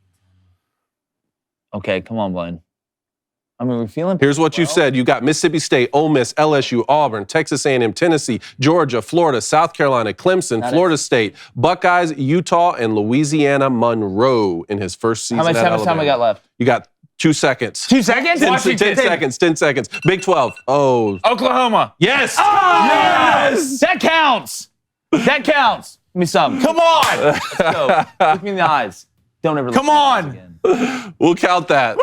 A: Okay, come on, Blaine. I mean, we're feeling.
C: Here's what you said. You got Mississippi State, Ole Miss, LSU, Auburn, Texas A&M, Tennessee, Georgia, Florida, South Carolina, Clemson, Florida State, Buckeyes, Utah, and Louisiana Monroe in his first season
A: How much
C: at
A: time we got left?
C: You got 2 seconds.
A: 2 seconds?
C: 10
A: Washington.
C: seconds. 10 seconds. Big 12. Oh.
B: Oklahoma.
C: Yes.
A: Yes! That counts. That counts. Give me some. Come on. Let's go. Look me in the eyes. Don't ever
B: Come
A: listen to
B: on.
A: those again.
C: We'll count that.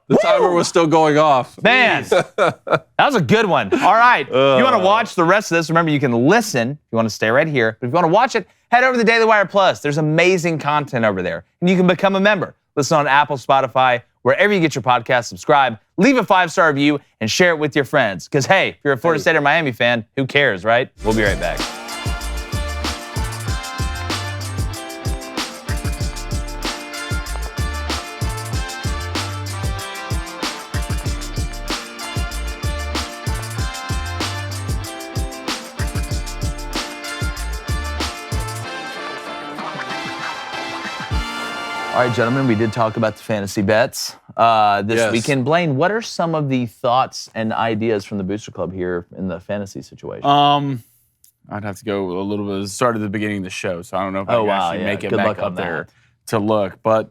C: The timer was still going off.
A: Man, that was a good one. All right. If you want to watch the rest of this, remember you can listen if you want to stay right here. But if you want to watch it, head over to the Daily Wire Plus. There's amazing content over there. And you can become a member. Listen on Apple, Spotify, wherever you get your podcast, subscribe, leave a 5-star review, and share it with your friends. Because, hey, if you're a Florida State or Miami fan, who cares, right? We'll be right back. All right, gentlemen, we did talk about the fantasy bets this weekend. Blaine, what are some of the thoughts and ideas from the Booster Club here in the fantasy situation?
B: I'd have to go a little bit. Start at the beginning of the show, so I don't know if I can actually make it
A: Good
B: back
A: luck
B: up
A: on
B: there
A: that.
B: to look. But,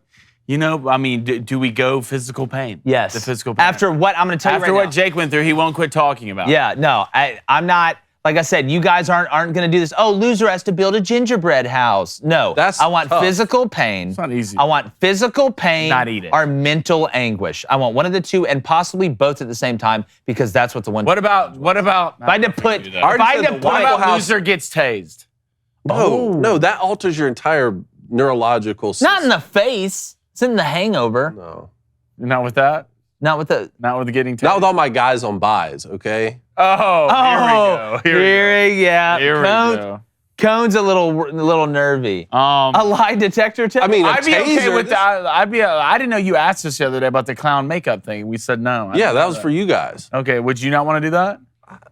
B: I mean, do we go physical pain?
A: Yes.
B: The physical pain.
A: After what I'm going to tell you
B: After
A: right
B: what
A: now.
B: Jake went through, he won't quit talking about.
A: Yeah, no, I'm not. Like I said, you guys aren't going to do this. Oh, loser has to build a gingerbread house. No,
C: That's
A: I want
C: tough.
A: physical pain.
B: It's not easy.
A: I want physical pain
B: Not eat it.
A: or mental anguish. I want one of the two and possibly both at the same time because that's what the one.
B: What about?
A: If I had to put, if
C: already
A: I had
C: said
A: to
C: the
A: put,
B: What about
C: House-
B: loser gets tased?
C: No, that alters your entire neurological system.
A: not in the face. It's in the hangover.
C: No.
B: Not with that.
A: Not with the.
B: Not with the getting tased.
C: Not with all my guys on buys, okay?
B: Oh, here we go. Here we
A: Cone-
B: go.
A: Cone's a little nervy. A lie detector test.
C: I mean,
B: I'd be okay
C: taser,
B: with that. I didn't know you asked us the other day about the clown makeup thing. We said no. I
C: Yeah,
B: didn't
C: that
B: know
C: was for you guys.
B: Okay, would you not want to do that?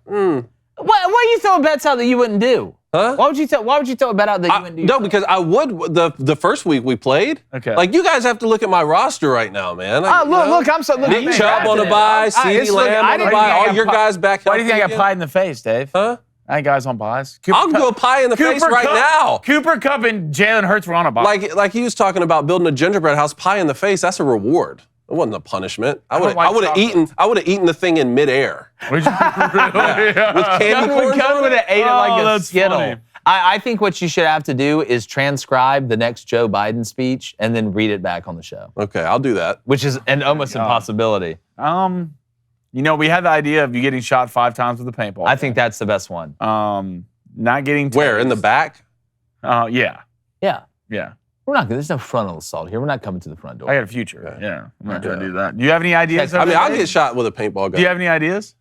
A: why are you throwing bets out that you wouldn't do?
C: Huh?
A: Why would you throw a bet out that you wouldn't do?
C: No, because I would the first week we played.
B: Okay.
C: Like, you guys have to look at my roster right now, man. Like,
A: Oh, look, I'm so. Look,
C: Nick
A: I'm
C: Chubb on the
A: drafted
C: bye,
A: it.
C: CeeDee Lamb on the bye, all your guys back
B: Why do you think I
C: healthy
B: got
C: again?
B: pied in the face, Dave?
C: Huh?
B: I got guys on buys.
C: I'll go pie in the face right now.
B: Cooper Kupp and Jalen Hurts were on a buy.
C: Like he was talking about building a gingerbread house, pie in the face. That's a reward. It wasn't a punishment. I
B: don't
C: would
B: like
C: have eaten the thing in midair
B: Would you really?
C: with candy corn.
A: Cone would have ate it like a
B: that's
A: Skittle.
B: funny.
A: I think what you should have to do is transcribe the next Joe Biden speech and then read it back on the show,
C: Okay, I'll do that.
A: which is an almost impossibility.
B: We had the idea of you getting shot 5 times with a paintball.
A: I think that's the best one.
B: Not getting tased.
C: Where in the back?
B: Yeah.
A: Yeah. We're not. There's no frontal assault here. We're not coming to the front door.
B: I got a future.
C: Okay.
B: Yeah. I'm not going to do that. Do you have any ideas?
C: I mean,
B: over
C: I'll
B: there?
C: get shot with a paintball gun.
B: Do you have any ideas?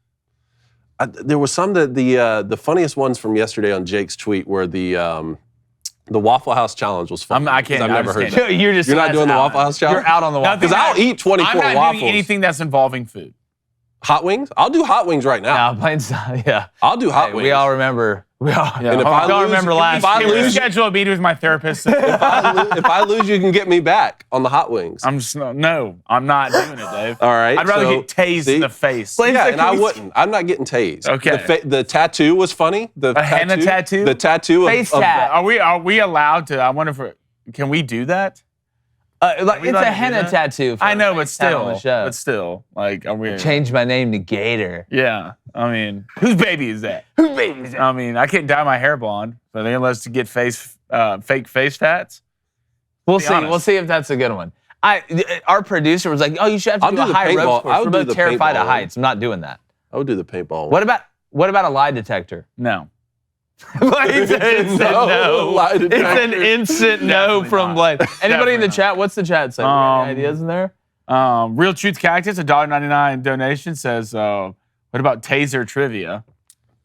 C: There was some that the funniest ones from yesterday on Jake's tweet were the Waffle House challenge was fun.
B: I can't.
C: I've
B: I
C: never
B: just
C: heard
B: can't.
C: that.
A: You're just.
C: You're not
A: that's
C: doing the
A: out.
C: Waffle House challenge?
A: You're out on the waffle.
C: Because I'll eat 24
B: I'm not
C: waffles.
B: doing anything that's involving food.
C: Hot wings? I'll do hot wings right now.
A: No, plain yeah.
C: I'll do hot
A: Hey,
C: wings.
A: we all remember. We all.
C: And if
A: we
C: I
A: all
C: lose,
A: remember last.
C: if I
B: Can we
C: lose,
B: schedule a meeting with my therapist?
C: if I lose, you can get me back on the hot wings.
B: I'm just no. I'm not doing it, Dave.
C: All right.
B: I'd rather
C: so,
B: get tased
C: see?
B: in the face.
C: Yeah, and I wouldn't. I'm not getting tased.
B: Okay.
C: The tattoo was funny. The
B: henna tattoo?
C: The tattoo
A: Face
C: of
A: tat.
B: Are we allowed to? I wonder if can we do that?
A: It's
B: allowed to
A: a
B: do
A: henna
B: that?
A: tattoo. For
B: I know,
A: a
B: but
A: face tat on
B: still,
A: the show.
B: like, are we?
A: Change my name to Gator.
B: Yeah, I mean, whose baby is that?
A: Whose baby is that?
B: I mean, I can't dye my hair blonde, so they unless to get fake face tats.
A: We'll
B: Be
A: see.
B: honest.
A: We'll see if that's a good one. Our producer was like, "Oh, you should have to
C: I'll
A: do
C: do
A: a
C: the
A: high
C: paintball.
A: ropes course.
C: I'll
A: We're
C: do
A: both
C: the
A: terrified
C: paintball
A: of
C: one.
A: heights. I'm not doing that."
C: I would do the paintball.
A: What about a lie detector?
B: No.
A: It's a no.
C: Lie detector.
A: It's an instant no
B: Definitely
A: from
B: not.
A: Blaine. Anybody in the
B: Definitely
A: chat? What's the chat say? Any ideas in there?
B: Real Truth Cactus, $1.99 donation says, "What about taser trivia?"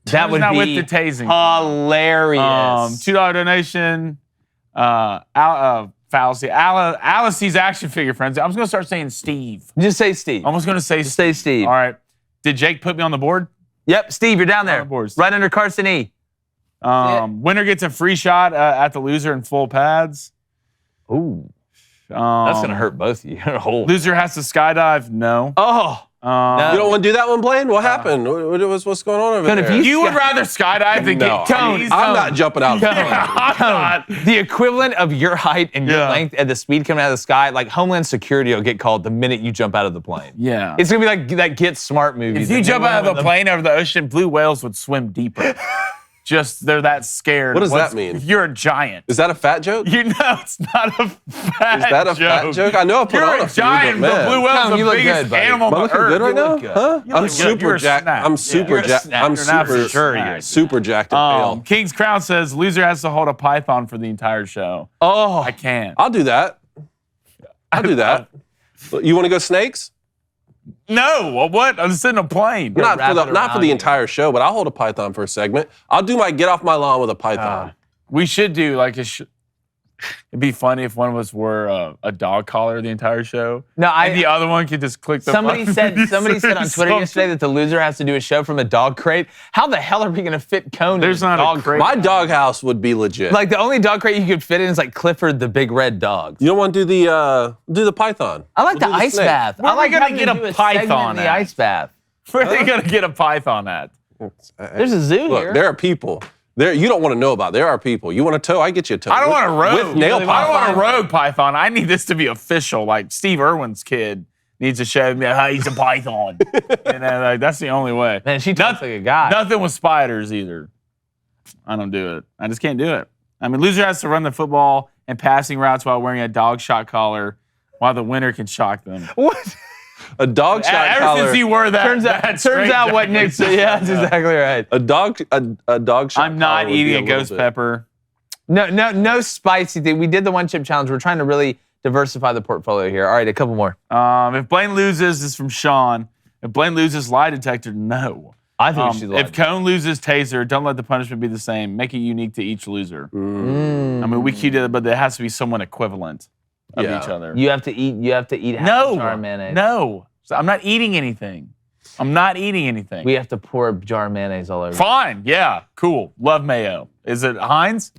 A: That would
B: not
A: be
B: with the tasing.
A: hilarious.
B: $2 donation. Fallacy. Alice's action figure friends. I'm just gonna start saying Steve.
A: Just say Steve.
B: I'm just gonna say
A: Just say Steve.
B: All right. Did Jake put me on the board?
A: Yep, Steve, you're down there.
B: On the board.
A: Right under Carson E.
B: Winner gets a free shot at the loser in full pads.
A: Ooh, that's gonna hurt both of you. Oh.
B: Loser has to skydive. No.
A: Oh. No.
C: You don't want to do that one, Blaine? What happened? What's going on over
A: Cone, if
C: there?
B: You would rather skydive than
C: No,
B: get
C: I'm
B: tased?
C: not jumping out of the plane.
B: I'm not.
A: The equivalent of your height and your
B: Yeah.
A: length and the speed coming out of the sky, like Homeland Security will get called the minute you jump out of the plane.
B: Yeah.
A: It's gonna be like that Get Smart movie.
B: If you jump out of a plane over the ocean, blue whales would swim deeper. just they're that scared.
C: What does that mean?
B: You're a giant.
C: Is that a fat joke?
B: You know it's not a fat joke.
C: Is that a fat joke? I know I put
B: You're
C: on
B: a
C: a few,
B: giant.
C: but
B: The
C: man.
B: blue whale's
A: you
B: the
A: look
B: biggest
A: good, buddy.
B: animal
C: Am I
B: on
C: looking
B: earth.
C: good right now?
A: good.
C: Huh?
B: You
C: I'm
B: look good. You're
C: super
B: a
C: jacked.
B: snack.
C: I'm
B: Yeah.
C: super
A: You're a
C: jacked.
A: snack.
C: I'm
A: You're not
C: super
A: for sure you're a
C: super jacked and pale.
B: King's Crown says loser has to hold a python for the entire show.
A: Oh,
B: I can't.
C: I'll do that. I'll do that. You want to go snakes?
B: No, what? I'm sitting in a plane.
C: Not
A: wrap
C: for the
A: it
C: not for
A: around
C: the
A: you.
C: entire show, but I'll hold a python for a segment. I'll do my get off my lawn with a python.
B: We should do like it'd be funny if one of us wore a dog collar the entire show.
A: No,
B: and the other one could just click the
A: Somebody
B: button.
A: said on Twitter yesterday that the loser has to do a show from a dog crate. How the hell are we going to fit Cone
B: There's
A: in a
B: not a
A: dog
B: crate.
C: My doghouse would be legit.
A: Like the only dog crate you could fit in is like Clifford the big red dog.
C: You don't want to do the python.
A: I like
C: We'll
A: the
C: do
A: ice
C: snake.
A: bath.
B: Where
A: I
B: are we
A: like
B: gonna
A: having
B: get
A: to
B: a
A: do a segment
B: python
A: in the
B: at?
A: ice bath.
B: Where are they going to get a python at?
A: There's a zoo
C: Look,
A: here.
C: there are people. There you don't want to know about. There are people. You want a toe? I get you a toe.
B: I don't want a rogue.
C: with nail
B: I don't
C: polish.
B: want a rogue python. I need this to be official. Like Steve Irwin's kid needs to show me how he's a python. And like, that's the only way.
A: Man, she talks like a guy.
B: Nothing with spiders either. I don't do it. I just can't do it. I mean, loser has to run the football and passing routes while wearing a dog shot collar, while the winner can shock them.
A: What?
C: A dog shot
B: Ever
C: collar.
B: since he wore that,
A: Turns out what Nick said. Yeah, that's exactly right.
C: A dog shot.
B: I'm not
C: collar would be
B: eating a
C: little
B: ghost
C: bit.
B: pepper.
A: No spicy thing. We did the one chip challenge. We're trying to really diversify the portfolio here. All right, a couple more.
B: If Blaine loses, this is from Sean. If Blaine loses lie detector, no.
A: I think we should.
B: If Cone loses taser, don't let the punishment be the same. Make it unique to each loser. I mean, we queued it, but there has to be someone equivalent of
C: Yeah.
B: each other.
A: You have to eat. You have to eat half a jar of mayonnaise.
B: No. So I'm not eating anything. I'm not eating anything.
A: We have to pour a jar of mayonnaise all over.
B: Fine. Yeah. Cool. Love mayo. Is it Heinz?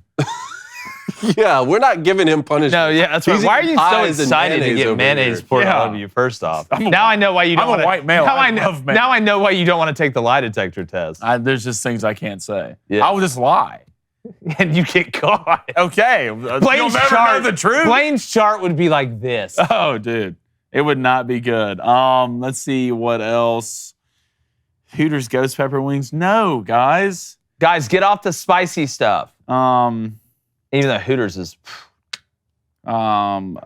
C: Yeah, we're not giving him punishment.
A: No, yeah, that's right.
C: He's
A: Why are
C: eating
A: you so
C: pies and
A: excited to
C: mayonnaise
A: get
C: over
A: mayonnaise
C: here.
A: poured all
B: Yeah.
A: over you? First off, now I know why you don't
B: I'm a
A: want to.
B: white male.
A: Now
B: I
A: I know.
B: love mayo.
A: Now I know why you don't want to take the lie detector test,
B: There's just things I can't say.
A: Yeah.
B: I will just lie.
A: and you get caught.
B: Okay. You'll
A: Blaine's
B: never
A: chart.
B: know the truth.
A: Blaine's chart would be like this.
B: Oh, dude. It would not be good. Let's see what else. Hooters ghost pepper wings. No, guys.
A: Guys, get off the spicy stuff.
B: Um,
A: Even though Hooters is. Prime.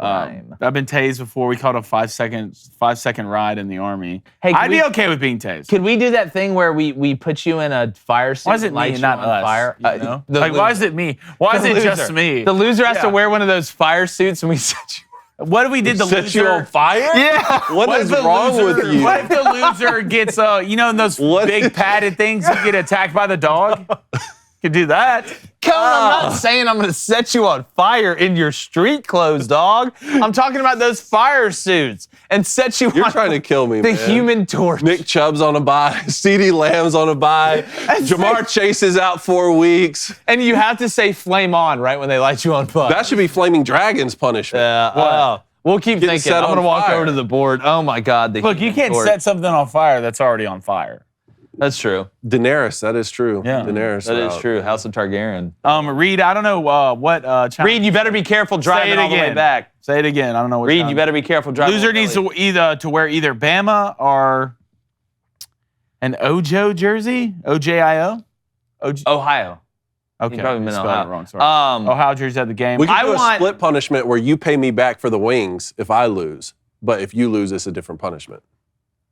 B: I've been tased before. We called a 5 second ride in the Army.
A: Hey,
B: I'd be okay with being tased.
A: Could we do that thing where we put you in a fire suit?
B: Why is it
A: and light
B: me,
A: you
B: not
A: on
B: us?
A: Fire?
B: You know?
A: The
B: Like, why
A: loser.
B: is it me? Why is
A: The
B: it just
A: loser.
B: me?
A: The loser has to
B: Yeah.
A: wear one of those fire suits, and we set you.
B: What if we did the
C: Set
B: loser?
C: you on fire?
A: Yeah.
C: What is wrong with you?
B: What if the loser gets, in those
C: What
B: big
C: is-
B: padded things, you get attacked by the dog? Could do that.
A: Cone, I'm not saying I'm going to set you on fire in your street clothes, dog. I'm talking about those fire suits and set you
C: You're
A: on
C: trying to kill me,
A: the
C: man.
A: Human Torch.
C: Nick Chubb's on a bye. CeeDee Lamb's on a bye. Jamar Chase is out 4 weeks.
A: And you have to say flame on right when they light you on fire.
C: That should be Flaming Dragon's punishment.
A: We'll keep
C: Getting
A: thinking.
C: set
A: I'm
C: on
A: going to walk
C: fire.
A: over to the board. Oh, my God.
B: Look, you can't set something on fire that's already on fire.
A: That's true.
C: Daenerys, that is true.
B: Yeah.
C: Daenerys.
A: That is
C: out.
A: true. House of Targaryen.
B: Reed, I don't know what challenge.
A: Reed, you better be careful driving all the way back.
B: Say it again. I don't know what
A: Reed,
B: challenge.
A: you better be careful driving.
B: Loser needs to wear either Bama or an Ojo jersey. OJIO.
A: Ohio.
B: Okay,
A: You probably meant
B: spelled
A: Ohio.
B: it wrong. Sorry. Ohio jersey at the game.
C: We can
A: I
C: do a
A: want-
C: split punishment where you pay me back for the wings if I lose, but if you lose, it's a different punishment.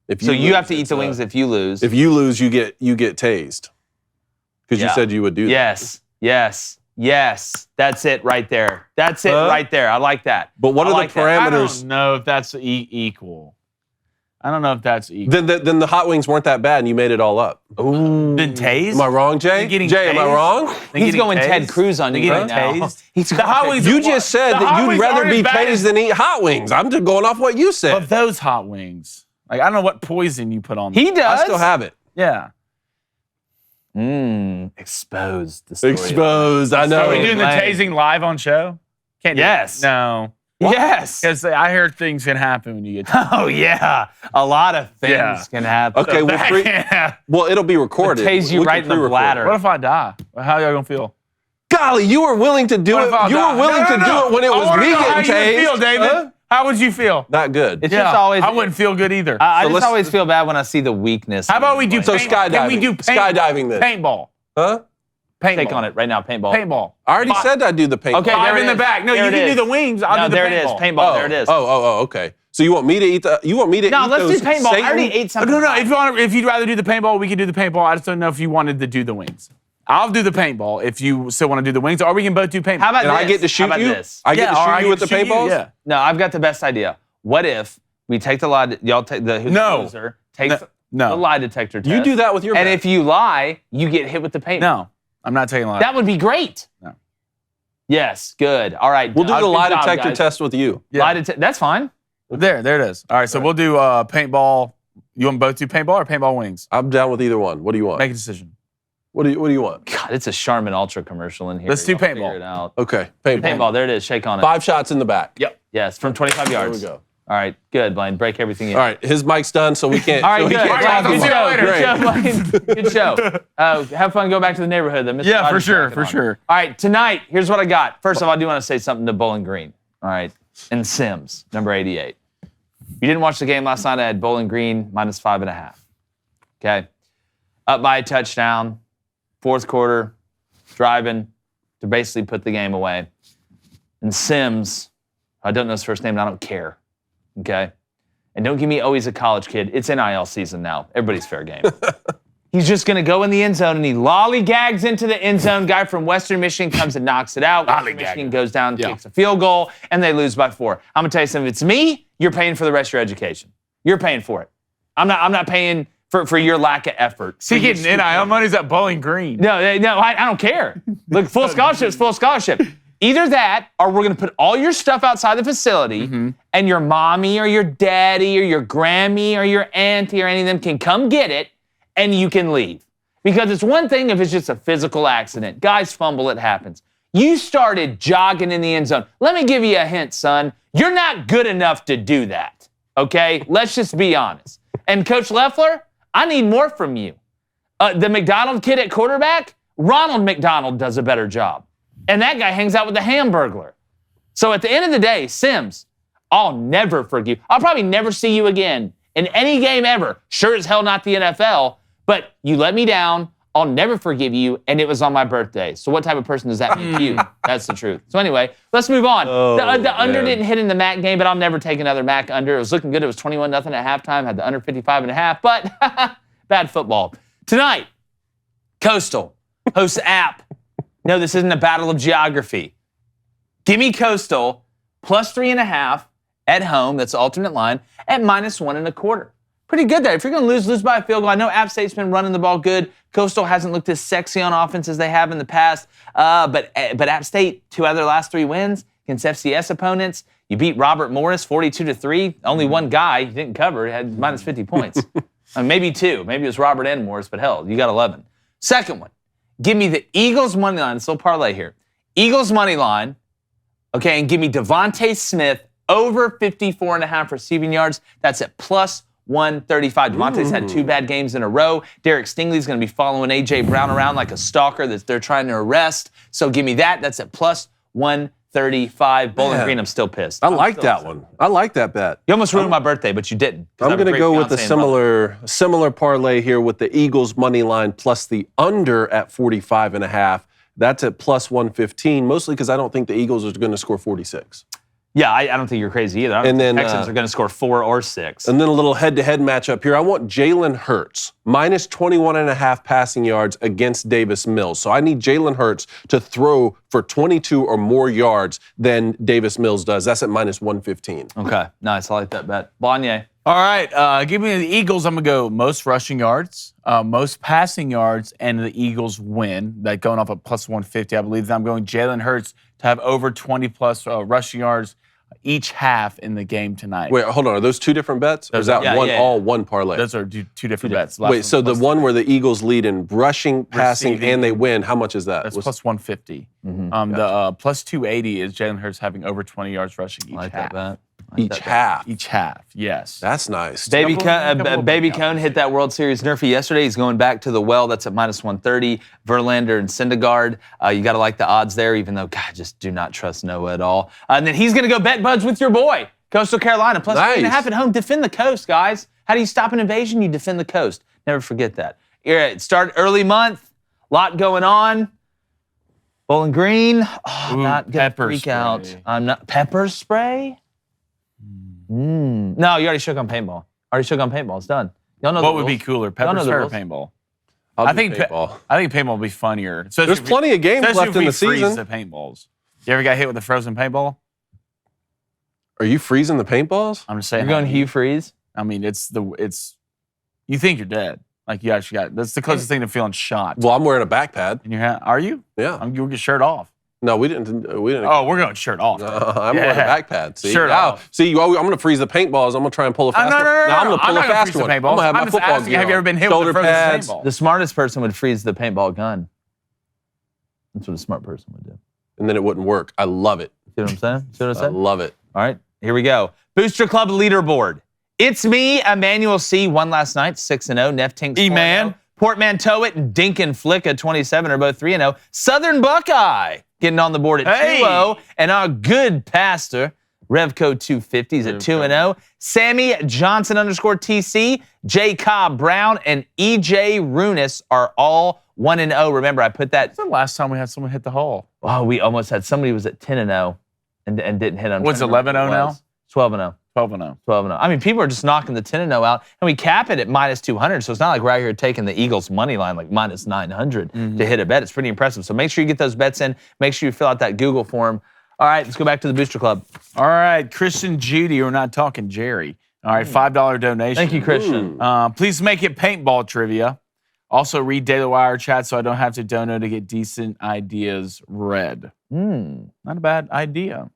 C: If
A: So you
C: lose,
A: have to eat
C: it's
A: the wings if you lose.
C: If you lose, you get tased. Because
A: Yeah.
C: you said you would do that.
A: Yes. That's it right there. That's it right there. I like that.
C: But what
A: I
C: are
A: like
C: the
A: that.
B: I
C: parameters?
B: don't know if that's equal. I don't know if that's equal.
C: Then the hot wings weren't that bad and you made it all up.
A: Ooh.
B: Then tased?
C: Am I wrong, Jay?
B: Getting
C: Jay, am I
B: tased?
C: wrong?
B: Then
A: He's
B: getting
A: going Ted
B: tased?
A: Cruz on
B: Then
A: you
B: getting
A: right now.
B: tased?
A: He's
B: The hot wings.
C: You
B: are-
C: just said
B: the
C: that
B: hot
C: you'd
B: wings
C: rather
B: aren't
C: be
B: as bad
C: tased than eat hot wings. I'm just going off what you said.
B: But those hot wings. Like, I don't know what poison you put on them.
A: He does.
C: I still have it.
B: Yeah.
A: Exposed. The story.
C: Exposed. I know.
B: Are we doing the
A: Lame.
B: tasing live on show? Can't do
A: Yes.
B: it. No.
A: Yes.
B: Because I heard things can happen when you get tased.
A: Oh yeah. A lot of things
B: Yeah.
A: can happen.
C: Okay,
B: Yeah.
C: well, it'll be recorded.
A: Tase you
C: We
A: right
C: can
A: in the
C: pre-record.
A: bladder.
B: What if I die? How y'all gonna feel?
C: Golly, you were willing to do
B: What
C: it.
B: if I
C: You
B: die?
C: were willing to do it when it
B: I
C: was
B: wanna
C: me
B: know how
C: getting
B: you would
C: tased.
B: feel, David.
C: Huh?
B: How would you feel?
C: Not good.
A: It's just always.
B: I wouldn't feel good either.
A: I
C: So
A: just
C: let's-
A: always feel bad when I see the weakness.
B: How about we do
C: So
B: paint-
C: skydiving.
B: Can we do
C: Skydiving then.
B: paintball?
C: Huh?
A: Take on it right now, paintball.
B: Paintball.
C: I already said I'd do the paintball.
A: Okay,
B: Five
A: there
B: in
A: it
B: the
A: is.
B: back. No,
A: There
B: you
A: it
B: can
A: is.
B: do the wings. I'll
A: No,
B: do the
A: there
B: paintball.
A: it is. Paintball. There it is.
C: Okay. So you want me to eat you want me to
A: No,
C: eat
A: let's do
C: those
A: paintball. I already
C: Satan?
A: ate something.
B: No. If you'd rather do the paintball, we can do the paintball. I just don't know if you wanted to do the wings. I'll do the paintball if you still want to do the wings, or we can both do paintball.
A: How about
C: And
A: this?
C: I get to shoot
A: How about
C: you?
A: this?
C: I get to
B: or
C: shoot
B: I
C: you
B: get
C: with
B: to
C: the
B: shoot you,
C: paintballs?
B: Yeah.
A: No, I've got the best idea. What if we take the lie? Y'all take the loser takes
B: No.
A: the lie detector test.
C: You do that with your
A: And
C: bet.
A: if you lie, you get hit with the paintball.
B: No, I'm not taking a lot.
A: That would be great.
B: No.
A: Yes, good. All right.
C: We'll do the
A: good
C: lie
A: job,
C: detector
A: guys.
C: test with you.
A: Lie that's fine.
B: There it is. All right, so we'll do paintball. You want both do paintball or paintball wings?
C: I'm down with either one. What do you want?
B: Make a decision.
C: What do you want?
A: God, it's a Charmin Ultra commercial in here.
B: Let's do
A: Y'all figure
B: paintball.
A: it out.
C: Okay, paintball.
A: Paintball. There it is. Shake on it.
C: 5 shots in the back.
B: Yep.
A: Yes, from 25
C: There
A: yards.
C: we go.
A: All right, good, Blaine. Break everything in.
C: All right, his mic's done, so we can't.
A: All right,
C: so he
A: good.
C: can't
A: All right,
C: talk
A: good
C: about
A: show.
C: it.
A: Good show, Blaine. Good show. Have fun. Go back to the neighborhood. That Mr.
B: Yeah, for
A: Rogers
B: sure,
A: is
B: for
A: on.
B: sure.
A: All right, tonight, here's what I got. First of all, I do want to say something to Bowling Green. All right, and Sims, number 88. You didn't watch the game last night. I had Bowling Green -5.5. Okay, up by a touchdown, fourth quarter, driving to basically put the game away. And Sims, I don't know his first name, and I don't care. Okay, and don't give me he's a college kid. It's NIL season now. Everybody's fair game. He's just going to go in the end zone, and he lollygags into the end zone. Guy from Western Michigan comes and knocks it out. Western Michigan goes down, kicks a field goal, and they lose by 4. I'm going to tell you something. If it's me, you're paying for the rest of your education. You're paying for it. I'm not paying for your lack of effort.
B: See, getting NIL money's at Bowling Green.
A: No, I don't care. Look, full scholarship is full scholarship. Either that, or we're going to put all your stuff outside the facility, and your mommy or your daddy or your Grammy or your auntie or any of them can come get it, and you can leave. Because it's one thing if it's just a physical accident. Guys fumble, it happens. You started jogging in the end zone. Let me give you a hint, son. You're not good enough to do that, okay? Let's just be honest. And Coach Loeffler, I need more from you. The McDonald kid at quarterback, Ronald McDonald does a better job. And that guy hangs out with the Hamburglar. So at the end of the day, Sims, I'll never forgive. I'll probably never see you again in any game ever. Sure as hell not the NFL, but you let me down. I'll never forgive you, and it was on my birthday. So what type of person does that make you? That's the truth. So anyway, let's move on. The under didn't hit in the MAC game, but I'll never take another MAC under. It was looking good. It was 21-0 at halftime. Had the under 55.5, but bad football. Tonight, Coastal hosts App. No, this isn't a battle of geography. Give me Coastal +3.5 at home. That's the alternate line at -1.25. Pretty good there. If you're going to lose by a field goal. I know App State's been running the ball good. Coastal hasn't looked as sexy on offense as they have in the past. But App State, 2 out of their last 3 wins against FCS opponents. You beat Robert Morris 42-3. Only one guy who didn't cover had -50 points. Maybe 2. Maybe it was Robert and Morris, but hell, you got 11. Second one, give me the Eagles money line. It's a little parlay here. Eagles money line, okay, and give me Devontae Smith over 54.5 receiving yards. That's at +135. Devontae's had 2 bad games in a row. Derek Stingley's going to be following A.J. Brown around like a stalker that they're trying to arrest. So give me that. That's at +135. Bowling Green, I'm still pissed.
C: I like that one. I like that bet.
A: You almost ruined my birthday, but you didn't.
C: I'm going to go with a similar parlay here with the Eagles money line plus the under at 45.5. That's at +115, mostly because I don't think the Eagles are going to score 46.
A: Yeah, I don't think you're crazy either. I don't think the Texans are going to score 4 or 6.
C: And then a little head-to-head matchup here. I want Jalen Hurts, -21.5 passing yards against Davis Mills. So I need Jalen Hurts to throw for 22 or more yards than Davis Mills does. That's at -115.
A: Okay, nice. I like that bet. Blanye.
B: All right, give me the Eagles. I'm going to go most rushing yards, most passing yards, and the Eagles win. That going off at +150, I believe. I'm going Jalen Hurts to have over 20-plus rushing yards each half in the game tonight.
C: Wait, hold on. Are those 2 different bets? Or is that one parlay?
B: Those are 2 different bets.
C: Wait, so the one where the Eagles lead in rushing, passing, and they win, how much is that?
B: That's +150. The +280 is Jalen Hurts having over 20 yards rushing each half.
A: That bet.
B: Each half, yes.
C: That's nice.
A: Baby Cone hit that World Series nerfy yesterday. He's going back to the well. That's at -130. Verlander and Syndergaard. You got to like the odds there, even though, God, just do not trust Noah at all. And then he's going to go bet buds with your boy, Coastal Carolina, +3.5 at home. Defend the coast, guys. How do you stop an invasion? You defend the coast. Never forget that. Start early month, lot going on. Bowling Green. Oh,
B: Ooh,
A: not gonna
B: pepper
A: freak
B: spray.
A: out. I'm not pepper spray. No, you already shook on paintball. Already shook on paintball. It's done. Y'all know
B: What
A: the
B: would be
A: rules.
B: cooler,
A: Y'all
B: pepper
A: know the
B: spray or
A: rules.
B: paintball?
C: I
B: think
C: paintball.
B: I think paintball would be funnier. Especially
C: There's plenty of games
B: especially
C: left
B: if
C: in
B: we
C: the
B: freeze
C: season.
B: the paintballs. You ever got hit with a frozen paintball?
C: Are you freezing the paintballs?
B: I'm just saying.
A: You're going Hugh Freeze.
B: I mean, it's you think you're dead. Like you actually got. That's the closest thing to feeling shot.
C: Well, I'm wearing a back pad.
B: in your hand. Are you?
C: Yeah.
B: You get shirt off.
C: No, we didn't.
B: Oh, we're going shirt off.
C: I'm wearing a back pad. See,
B: Shirt
C: now,
B: off.
C: see, I'm going to freeze the paintballs. I'm going to try and pull a fast one.
B: No.
C: I'm going to pull
B: not
C: a
B: gonna
C: fast
B: freeze the
C: one. I'm
B: paintballs.
C: going to have my
B: I'm just
C: football
B: asking,
C: gear
B: have you
C: on.
B: ever been hit
C: Shoulder
B: with a frozen
C: pads.
B: paintball?
A: The smartest person would freeze the paintball gun. That's what a smart person would do.
C: And then it wouldn't work. I love it.
A: See what I'm saying? See what I
C: I
A: said?
C: love it.
A: All right, here we go. Booster Club leaderboard. It's me, Emmanuel C. Won last night, 6-0. Neff Tinks, 4-0.
B: E-Man.
A: Portmanteau and Dinkin Flicka, 27, are both 3-0. Southern Buckeye getting on the board at 2-0. And our good pastor, Revco 250s at 2-0. Sammy Johnson _TC, J. Cobb Brown, and EJ Runis are all 1-0. Remember, I put that.
B: When's the last time we had someone hit the hole?
A: Oh, we almost had somebody was at 10-0 and didn't hit on.
B: What's 11-0 now?
A: 12-0.
B: 12-0.
A: 12-0. I mean, people are just knocking the 10-0 out, and we cap it at -200. So it's not like we're out here taking the Eagles money line like -900 to hit a bet. It's pretty impressive. So make sure you get those bets in. Make sure you fill out that Google form. All right, let's go back to the Booster Club.
B: All right, Christian Judy. We're not talking Jerry. All right, $5 donation.
A: Thank you, Christian.
B: Please make it paintball trivia. Also, read Daily Wire chat so I don't have to dono to get decent ideas read. Not a bad idea.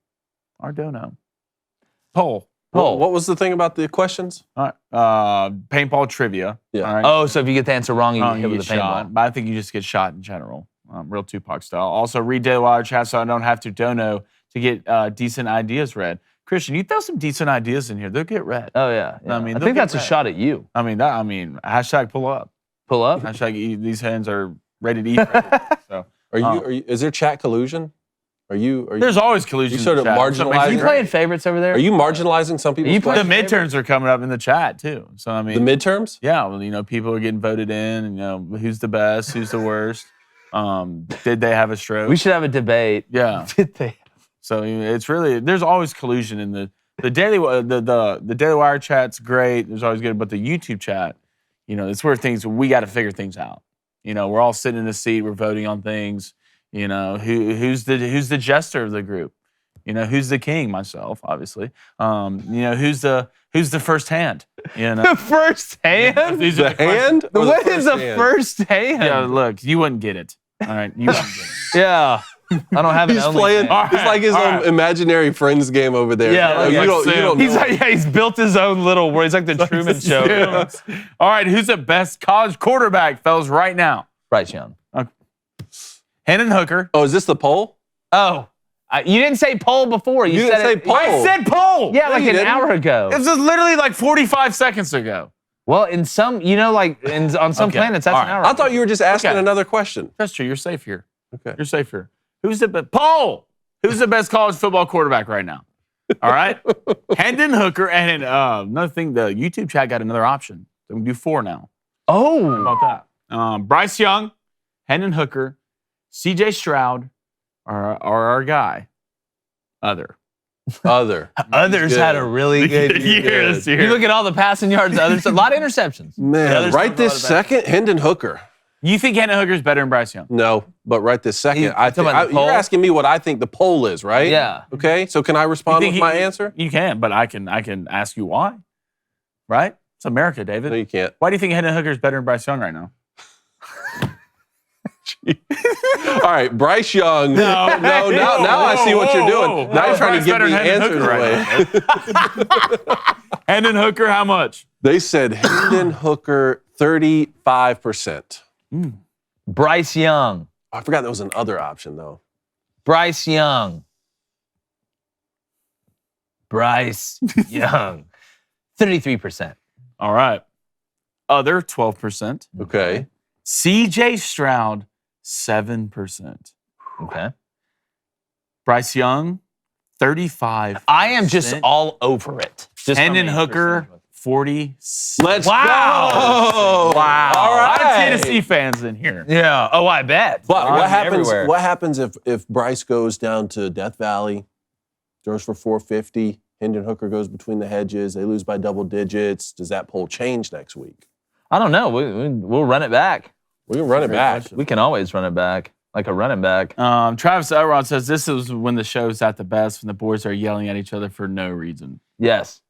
B: Our dono. Poll.
C: What was the thing about the questions?
B: All right. Paintball trivia.
C: Yeah.
B: All right.
A: Oh, so if you get the answer wrong, you get hit
B: you
A: with
B: get
A: a paintball.
B: shot. But I think you just get shot in general. Real Tupac style. Also, read Daily Wire chat so I don't have to dono to get decent ideas read. Christian, you throw some decent ideas in here. They'll get read.
A: Oh, yeah.
B: I mean,
A: I
B: they'll
A: think
B: get
A: that's a
B: read.
A: shot at you.
B: Hashtag pull up.
A: Pull up.
B: Hashtag these hands are ready to eat. Ready. So,
C: Are you? Is there chat collusion? Are you?
B: there's always collusion.
C: You sort
B: in
C: of
B: the chat.
C: marginalizing-
A: Are you playing favorites over there?
C: Are you marginalizing some people's
A: You play-
B: The
C: questions?
B: midterms are coming up in the chat too. So I mean,
C: The midterms?
B: yeah, well, people are getting voted in. And, who's the best? Who's the worst? Did they have a stroke?
A: We should have a debate.
B: Yeah.
A: Did they?
B: So it's really there's always collusion in the daily the Daily Wire chat's great. There's always good, but the YouTube chat, it's where we got to figure things out. We're all sitting in a seat, we're voting on things. Who's the jester of the group? Who's the king? Myself, obviously. Who's the first hand?
A: The first hand?
B: These are
C: The hand? Or the
A: What is
C: first
A: the
C: hand?
A: first hand?
B: Yeah, look, you wouldn't get it. All right, you wouldn't get it.
A: Yeah. I don't have an
C: He's
A: only
C: playing.
A: hand.
C: It's like his
B: all
C: own
B: right.
C: imaginary friends game over there.
A: Yeah, like
C: you don't.
B: Sims.
C: You don't
A: He's
C: know.
A: like, he's built his own little world. He's like the Truman Show.
B: All right, who's the best college quarterback, fellas, right now?
A: Bryce Young.
B: Hendon Hooker.
C: Oh, is this the poll?
A: Oh, you didn't say poll before. You,
C: You
A: said
C: didn't say
A: it.
C: poll.
B: I said poll.
A: Yeah,
C: No,
A: like
C: you
A: an
C: didn't.
A: hour ago.
B: This is literally like 45 seconds ago.
A: Well, in some, on some
B: Okay.
A: planets, that's
B: All
A: an
B: right.
A: hour.
C: I thought you were just asking
B: Okay.
C: another question.
B: That's true. You're safe here.
C: Okay.
B: You're safe here. Who's the best? Poll. Who's the best college football quarterback right now? All right. Hendon Hooker and another thing. The YouTube chat got another option. So we can do 4 now.
A: Oh,
B: How about that? Bryce Young, Hendon Hooker, C.J. Stroud, or our guy, Other.
C: Other.
A: others
C: Good.
A: had a really good year.
B: year this year.
A: You look at all the passing yards, others, a lot of interceptions.
C: Man,
A: others
C: right
A: have a
C: this
A: lot of
C: second, Hendon Hooker.
B: You think Hendon Hooker's better than Bryce Young?
C: No, but right this second,
A: You talking about the
C: you're
A: poll?
C: asking me what I think the poll is, right?
A: Yeah.
C: Okay, so can I respond
B: You
C: with
B: think
C: my answer?
B: You can, but I can ask you why. Right? It's America, David.
C: No, you can't.
B: Why do you think Hendon Hooker's better than Bryce Young right now?
C: All right, Bryce Young. No, now I see what you're doing. Now you're trying to give me answers away.
B: Hendon Hooker, how much?
C: They said Hendon Hooker 35%.
A: Bryce Young.
C: I forgot there was another option though.
A: Bryce Young. Bryce Young. 33%.
B: All right. Other 12%.
C: Okay.
B: CJ Stroud 7%.
A: Okay.
B: Bryce Young 35%.
A: I am just all over it. Just
B: Hendon
A: from a
B: Hooker 46.
C: Let's
A: Wow.
C: go.
A: Wow.
C: All
B: A lot of
C: right.
B: Tennessee fans in here.
A: Yeah. Oh, I bet.
C: But what happens?
A: Everywhere.
C: What happens if Bryce goes down to Death Valley, throws for 450? Hendon Hooker goes between the hedges. They lose by double digits. Does that poll change next week?
A: I don't know. We'll run it back.
C: We can run it back.
A: We can always run it back, like a running back.
B: Travis Elrod says this is when the show's at the best, when the boys are yelling at each other for no reason.
A: Yes.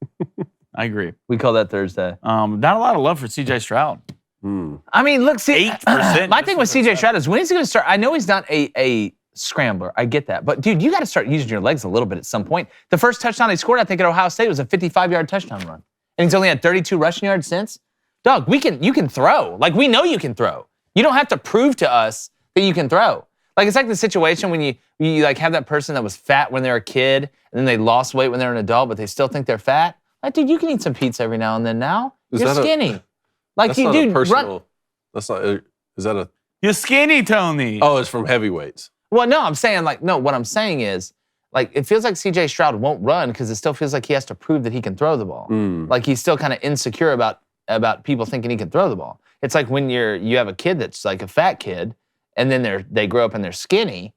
B: I agree.
A: We call that Thursday.
B: Not a lot of love for C.J. Stroud.
A: I mean, look, see,
B: 8%.
A: my thing with CJ Stroud is when is he going to start? I know he's not a scrambler. I get that. But, dude, you got to start using your legs a little bit at some point. The first touchdown he scored, I think, at Ohio State was a 55-yard touchdown run. And he's only had 32 rushing yards since. Doug, you can throw. Like, we know you can throw. You don't have to prove to us that you can throw. Like, it's like the situation when you like have that person that was fat when they were a kid and then they lost weight when they're an adult, but they still think they're fat. Like, dude, you can eat some pizza every now and then now. You're skinny.
C: That's not a personal. That's not. Is that a?
B: You're skinny, Tony.
C: Oh, it's from heavyweights.
A: Well, no, I'm saying what I'm saying is, like, it feels like CJ Stroud won't run because it still feels like he has to prove that he can throw the ball. Like he's still kind of insecure about people thinking he can throw the ball. It's like when you have a kid that's like a fat kid, and then they grow up and they're skinny.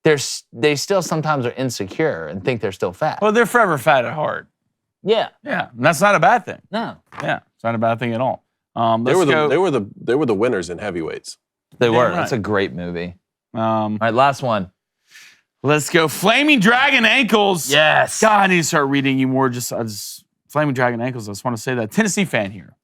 A: They still sometimes are insecure and think they're still fat.
B: Well, they're forever fat at heart.
A: Yeah.
B: Yeah, and that's not a bad thing.
A: No.
B: Yeah, it's not a bad thing at all.
C: They were the winners in heavyweights.
A: They were.
B: Right.
A: That's a great movie. All right, last one.
B: Let's go. Flaming Dragon Ankles.
A: Yes.
B: God, I need to start reading you more. Just Flaming Dragon Ankles. I just want to say that. Tennessee fan here.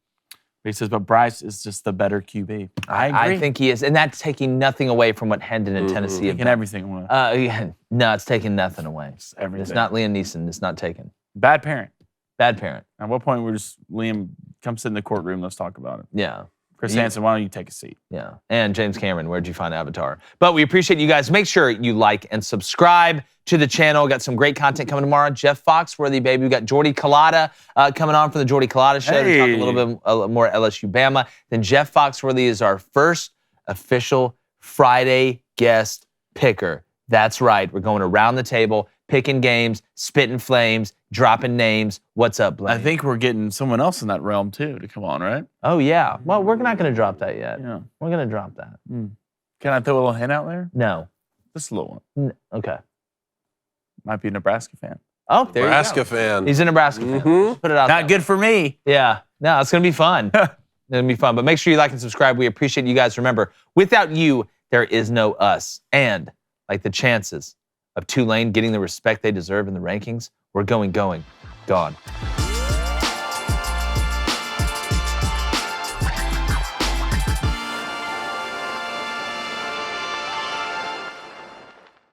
B: He says, but Bryce is just the better QB. I agree.
A: I think he is. And that's taking nothing away from what Hendon and Tennessee have
B: Taking
A: done.
B: everything away.
A: Yeah, no, it's taking nothing away.
B: It's everything.
A: It's not Liam Neeson. It's not taken.
B: Bad parent.
A: Bad parent.
B: At what point we're just, Liam, come sit in the courtroom. Let's talk about it.
A: Yeah.
B: Chris Hansen, why don't you take a seat?
A: Yeah. And James Cameron, where'd you find Avatar? But we appreciate you guys. Make sure you like and subscribe to the channel. Got some great content coming tomorrow. Jeff Foxworthy, baby. We got Jordy Collada coming on from the Jordy Collada Show to talk a little bit more LSU Bama. Then Jeff Foxworthy is our first official Friday guest picker. That's right. We're going around the table, picking games, spitting flames, dropping names. What's up, Blaine?
B: I think we're getting someone else in that realm, too, to come on, right?
A: Oh, yeah. Well, we're not going to drop that yet.
B: Yeah.
A: We're going to drop that.
B: Can I throw a little hint out there?
A: No.
B: Just a little one.
A: Okay.
B: Might be a Nebraska fan.
A: Oh, there
C: Nebraska
A: you go.
C: fan.
A: He's a Nebraska fan. Just put it out
B: Not
A: there.
B: good for me.
A: Yeah. No, it's going to be fun. It's going to be fun. But make sure you like and subscribe. We appreciate you guys. Remember, without you, there is no us. And like the chances of Tulane getting the respect they deserve in the rankings, we're going, gone.